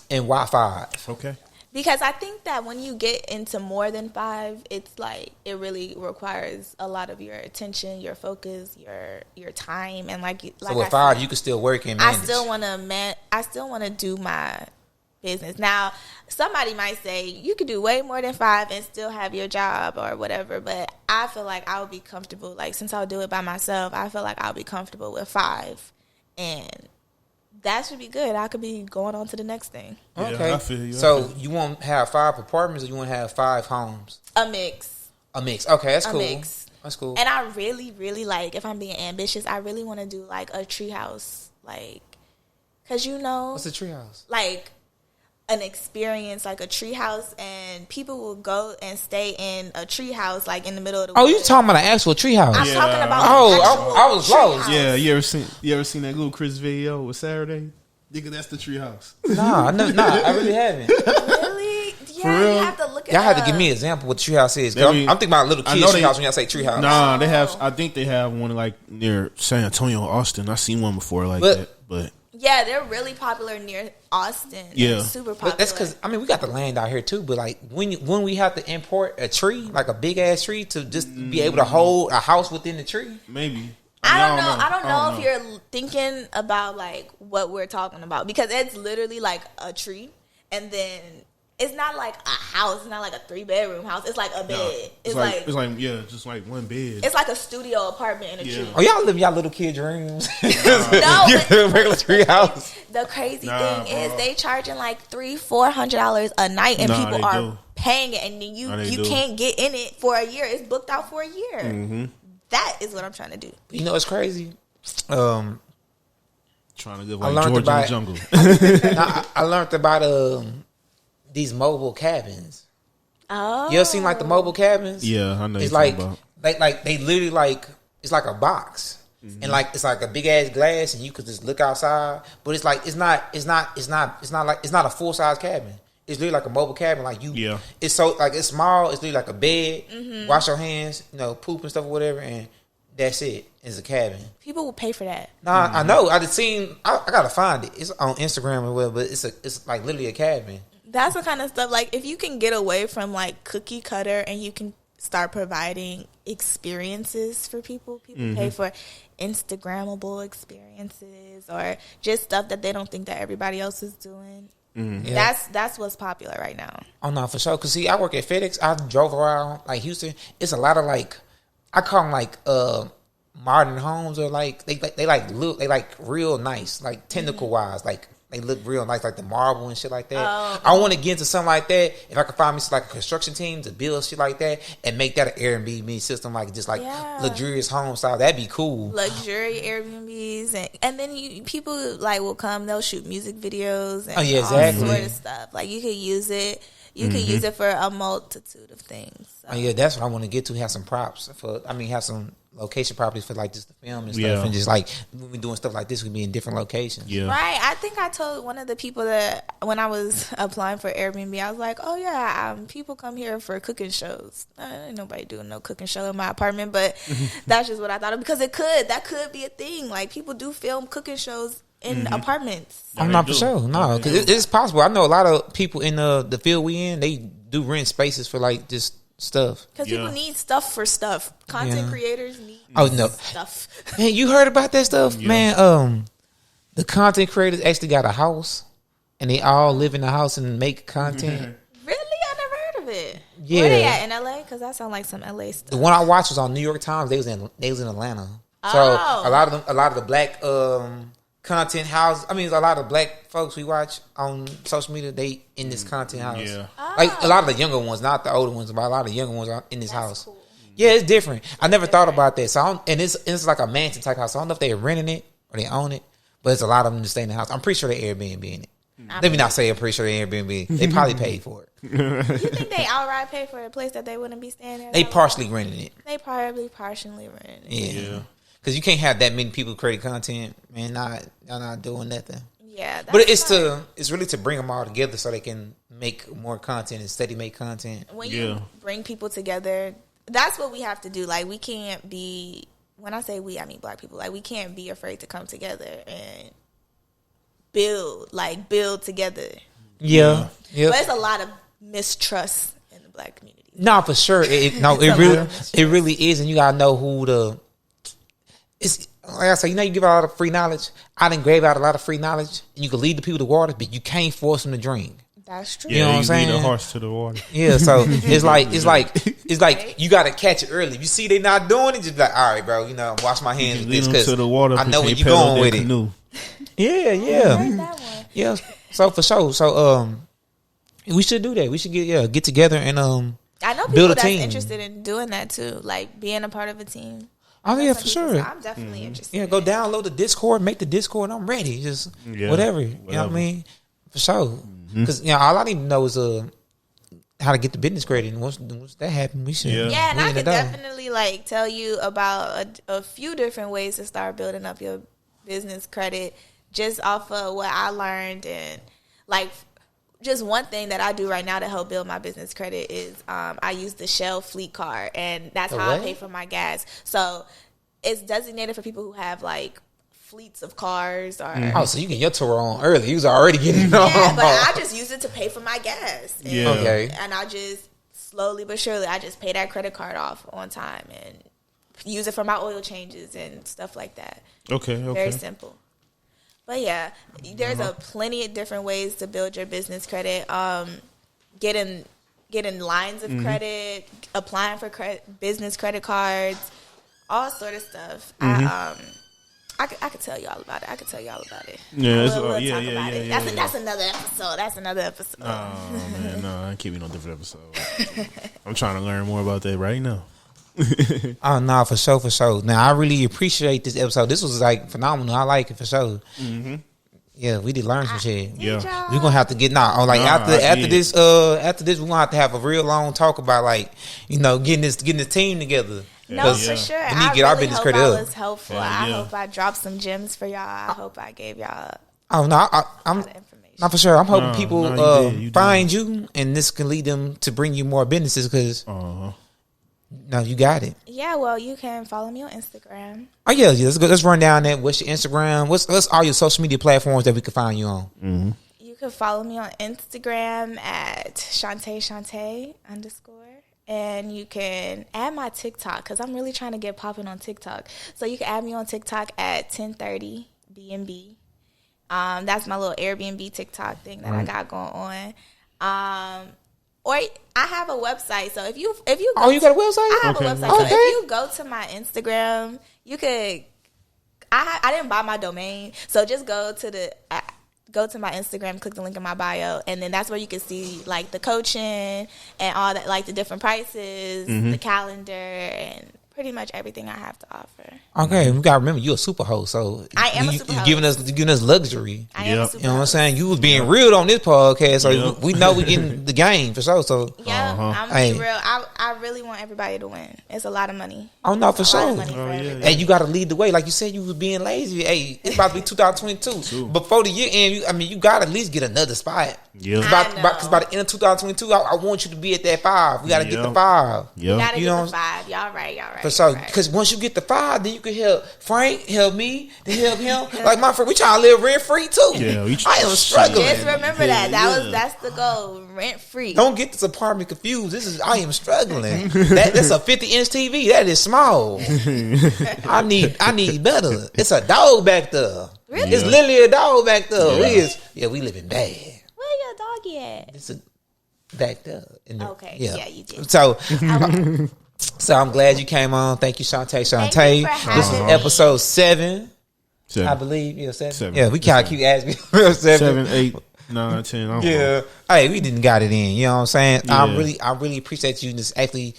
And why 5? Okay. Because I think that when you get into more than 5, it's like it really requires a lot of your attention, your focus, your time, and like so with 5, you can still work and manage. I still want to do my business. Now, somebody might say you could do way more than 5 and still have your job or whatever, but I feel like I would be comfortable. Like, since I'll do it by myself, I feel like I'll be comfortable with 5, and that should be good. I could be going on to the next thing. Okay. Yeah, I feel you. So you want to have 5 apartments, or you want to have 5 homes? A mix. Okay, that's cool. Mix. That's cool. And I really, really like, if I'm being ambitious, I really want to do like a treehouse, like, because what's a treehouse? Like an experience, like a treehouse, and people will go and stay in a treehouse, like in the middle of the woods. You talking about an actual treehouse? I'm talking about. I was lost. Yeah, you ever seen that little Chris video with Saturday? Nigga, that's the treehouse. Nah, I really haven't. Really? Yeah, you have to look at it. Y'all have to give me an example what treehouse is. I'm thinking about little kids treehouse when y'all say treehouse. Nah, they have. I think they have one like near San Antonio, Austin. I seen one before that, but. Yeah, they're really popular near Austin. Yeah, they're super popular. But that's because we got the land out here too. But like when we have to import a tree, like a big ass tree, to just be able to hold a house within the tree, maybe. I don't know if you're thinking about like what we're talking about, because it's literally like a tree, and then it's not like a house. It's not like a 3-bedroom house. It's like a bed. No, it's like just like one bed. It's like a studio apartment in a tree. Oh, y'all live in y'all little kid dreams. No, regular tree house. The crazy thing is they charging like $300-$400 a night, and people are paying it, and then you can't get in it for a year. It's booked out for a year. Mm-hmm. That is what I'm trying to do. You know, it's crazy. Trying to live like George in the jungle. I learned about these mobile cabins. Oh, you ever seen like the mobile cabins? Yeah, I know. It's like they literally like it's like a box, and like it's like a big ass glass, and you could just look outside. But it's like it's not a full size cabin. It's literally like a mobile cabin. Like it's so like it's small. It's literally like a bed. Mm-hmm. Wash your hands, poop and stuff or whatever, and that's it. It's a cabin. People will pay for that. Nah, I know. I just seen. I gotta find it. It's on Instagram or whatever. But it's like literally a cabin. That's the kind of stuff. Like if you can get away from like cookie cutter and you can start providing experiences for people pay for Instagrammable experiences or just stuff that they don't think that everybody else is doing. Yeah. That's what's popular right now. Oh no, for sure. Cause see, I work at FedEx. I drove around like Houston. It's a lot of like, I call them like modern homes, or like they like real nice, like technical wise, like they look real nice, like the marble and shit like that. Oh. I want to get into something like that. If I could find me like a construction team to build shit like that and make that an Airbnb system, like just like luxurious home style, that'd be cool. Luxury Airbnbs, and then people like will come. They'll shoot music videos and exactly. all sort of stuff. Like you could use it. You can use it for a multitude of things. So. Oh yeah, that's what I want to get to. Have some props have some location properties for like just the film and stuff, and just like when we doing stuff like this, we be in different locations. Yeah, right. I think I told one of the people that when I was applying for Airbnb, I was like, "Oh yeah, people come here for cooking shows. Ain't nobody doing no cooking show in my apartment," but that's just what I thought of because that could be a thing. Like people do film cooking shows in apartments. I'm not for sure. No, because it's possible. I know a lot of people in the field we in. They do rent spaces for like just stuff. Because people need stuff for stuff. Content creators need stuff. Man, you heard about that stuff, man? The content creators actually got a house, and they all live in the house and make content. Really, I never heard of it. Yeah, where they at in LA? Because that sounds like some LA stuff. The one I watched was on New York Times. They was in Atlanta. So a lot of the black content house. I mean, a lot of black folks we watch on social media, they in this content house. Yeah. Like a lot of the younger ones, not the older ones, but a lot of the younger ones are in this house. Cool. Yeah, it's different. I never thought about that. So it's like a mansion type house. So I don't know if they're renting it or they own it, but it's a lot of them to stay in the house. I'm pretty sure they Airbnb in it. Let me not say I'm pretty sure they Airbnb. They probably paid for it. You think they outright paid for a place that they wouldn't be staying in? They partially rented it. They probably partially rented it. Yeah. Because you can't have that many people creating content, man. Y'all not doing nothing. Yeah, but it's really to bring them all together so they can make more content and steady make content. When you bring people together, that's what we have to do. Like we can't be. When I say we, I mean black people. Like we can't be afraid to come together and build together. Yeah, but there's a lot of mistrust in the black community. No, for sure. It really is, and you gotta know who it's like I say, you give out a lot of free knowledge. I done gave out a lot of free knowledge. And you can lead the people to water, but you can't force them to drink. That's true. You know what I'm saying? Lead the horse to the water. Yeah, so it's like you gotta catch it early. If you see they not doing it, just be like, all right, bro, wash my hands with this because I know where you're going with it. Yeah. So for sure. So we should do that. We should get together and I know people that's interested in doing that too, like being a part of a team. Oh yeah, for sure. I'm definitely interested. Yeah, go download the Discord, make the Discord. I'm ready. Just whatever. You know what I mean? For sure. Because all I need to know is how to get the business credit. And once that happens, we should. Yeah, and I can definitely tell you about a few different ways to start building up your business credit just off of what I learned. And just one thing that I do right now to help build my business credit is I use the Shell Fleet Card, and that's how I pay for my gas. So it's designated for people who have fleets of cars. Or so you get your tour on early. You was already getting it on. Yeah, but I just use it to pay for my gas. And, okay. And I just slowly but surely, I just pay that credit card off on time and use it for my oil changes and stuff like that. Okay. Very simple. But yeah, there's plenty of different ways to build your business credit. getting lines of credit, applying for business credit cards, all sort of stuff. I could tell you all about it. Yeah, That's another episode. Oh man, no, I can't be no different episode. I'm trying to learn more about that right now. Oh no, for sure. Now I really appreciate this episode. This was like phenomenal. I like it for sure. Yeah, we did learn some shit. Yeah, we're gonna have to get after this we're gonna have to have a real long talk about like getting this team together. No, for sure. We need to get our business credit up. I was helpful. I hope I dropped some gems for y'all. I hope I gave y'all. Oh no, I'm not for sure. I'm hoping people find you, and this can lead them to bring you more businesses. Because no, you got it. Yeah, well, you can follow me on Instagram. Oh yeah. Let's run down that. What's your Instagram? What's all your social media platforms that we can find you on? You can follow me on Instagram at Lashante _ and you can add my TikTok because I'm really trying to get popping on TikTok. So you can add me on TikTok at 1030BNB. That's my little Airbnb TikTok thing that I got going on. Or I have a website. So if you go you got a website? I have a website. So if you go to my Instagram, you could. I didn't buy my domain, so just go to my Instagram, click the link in my bio, and then that's where you can see like the coaching and all that, like the different prices, the calendar, and pretty much everything I have to offer. Okay, we gotta remember you're a super host, so I am a super host. You're giving us luxury. I am a super You know what I'm saying? You was being real on this podcast, so we know we getting the game for sure. So I'm being real. I really want everybody to win. It's a lot of money. Oh no, for sure. Hey, you got to lead the way, like you said. You was being lazy. Hey, it's about to be 2022. Before the year end, you got to at least get another spot. Yeah, because by the end of 2022, I want you to be at that 5. We got to get the 5. Yeah, we got to get the 5. Y'all right. For sure. Because once you get the 5, then you can help Frank, help me, then help him. Like my friend, we trying to live rent free too. Yeah, I am struggling. Just remember that's the goal. Rent free. Don't get this apartment confused. I am struggling. That's a 50-inch TV. That is small. I need better. It's a dog back there. Really? It's literally a dog back there. We living bad. Where your doggy at? It's back there. Okay. Yeah, you did. So I'm glad you came on. Thank you, Lashante. This is episode 7. I believe. Yeah, 7. Yeah, we kind of keep asking. 7, 8, 9, 10. I don't know. Hey, we didn't got it in. You know what I'm saying? Yeah. I really appreciate you just actually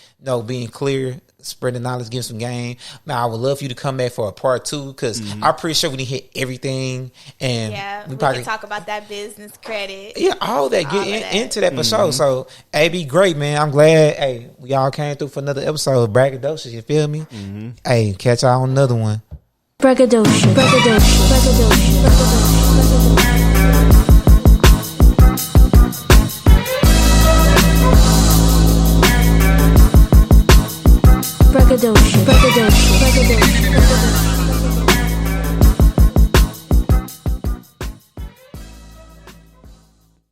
being clear, spreading knowledge, giving some game. Now, I would love for you to come back for a part 2 because I'm pretty sure we didn't hit everything. And we can talk about that business credit. Yeah, all that. Get into that for sure. So, be great, man. I'm glad. Hey, we all came through for another episode of Braggadocious. You feel me? Hey, catch y'all on another one. Braggadocious. Braggadocious.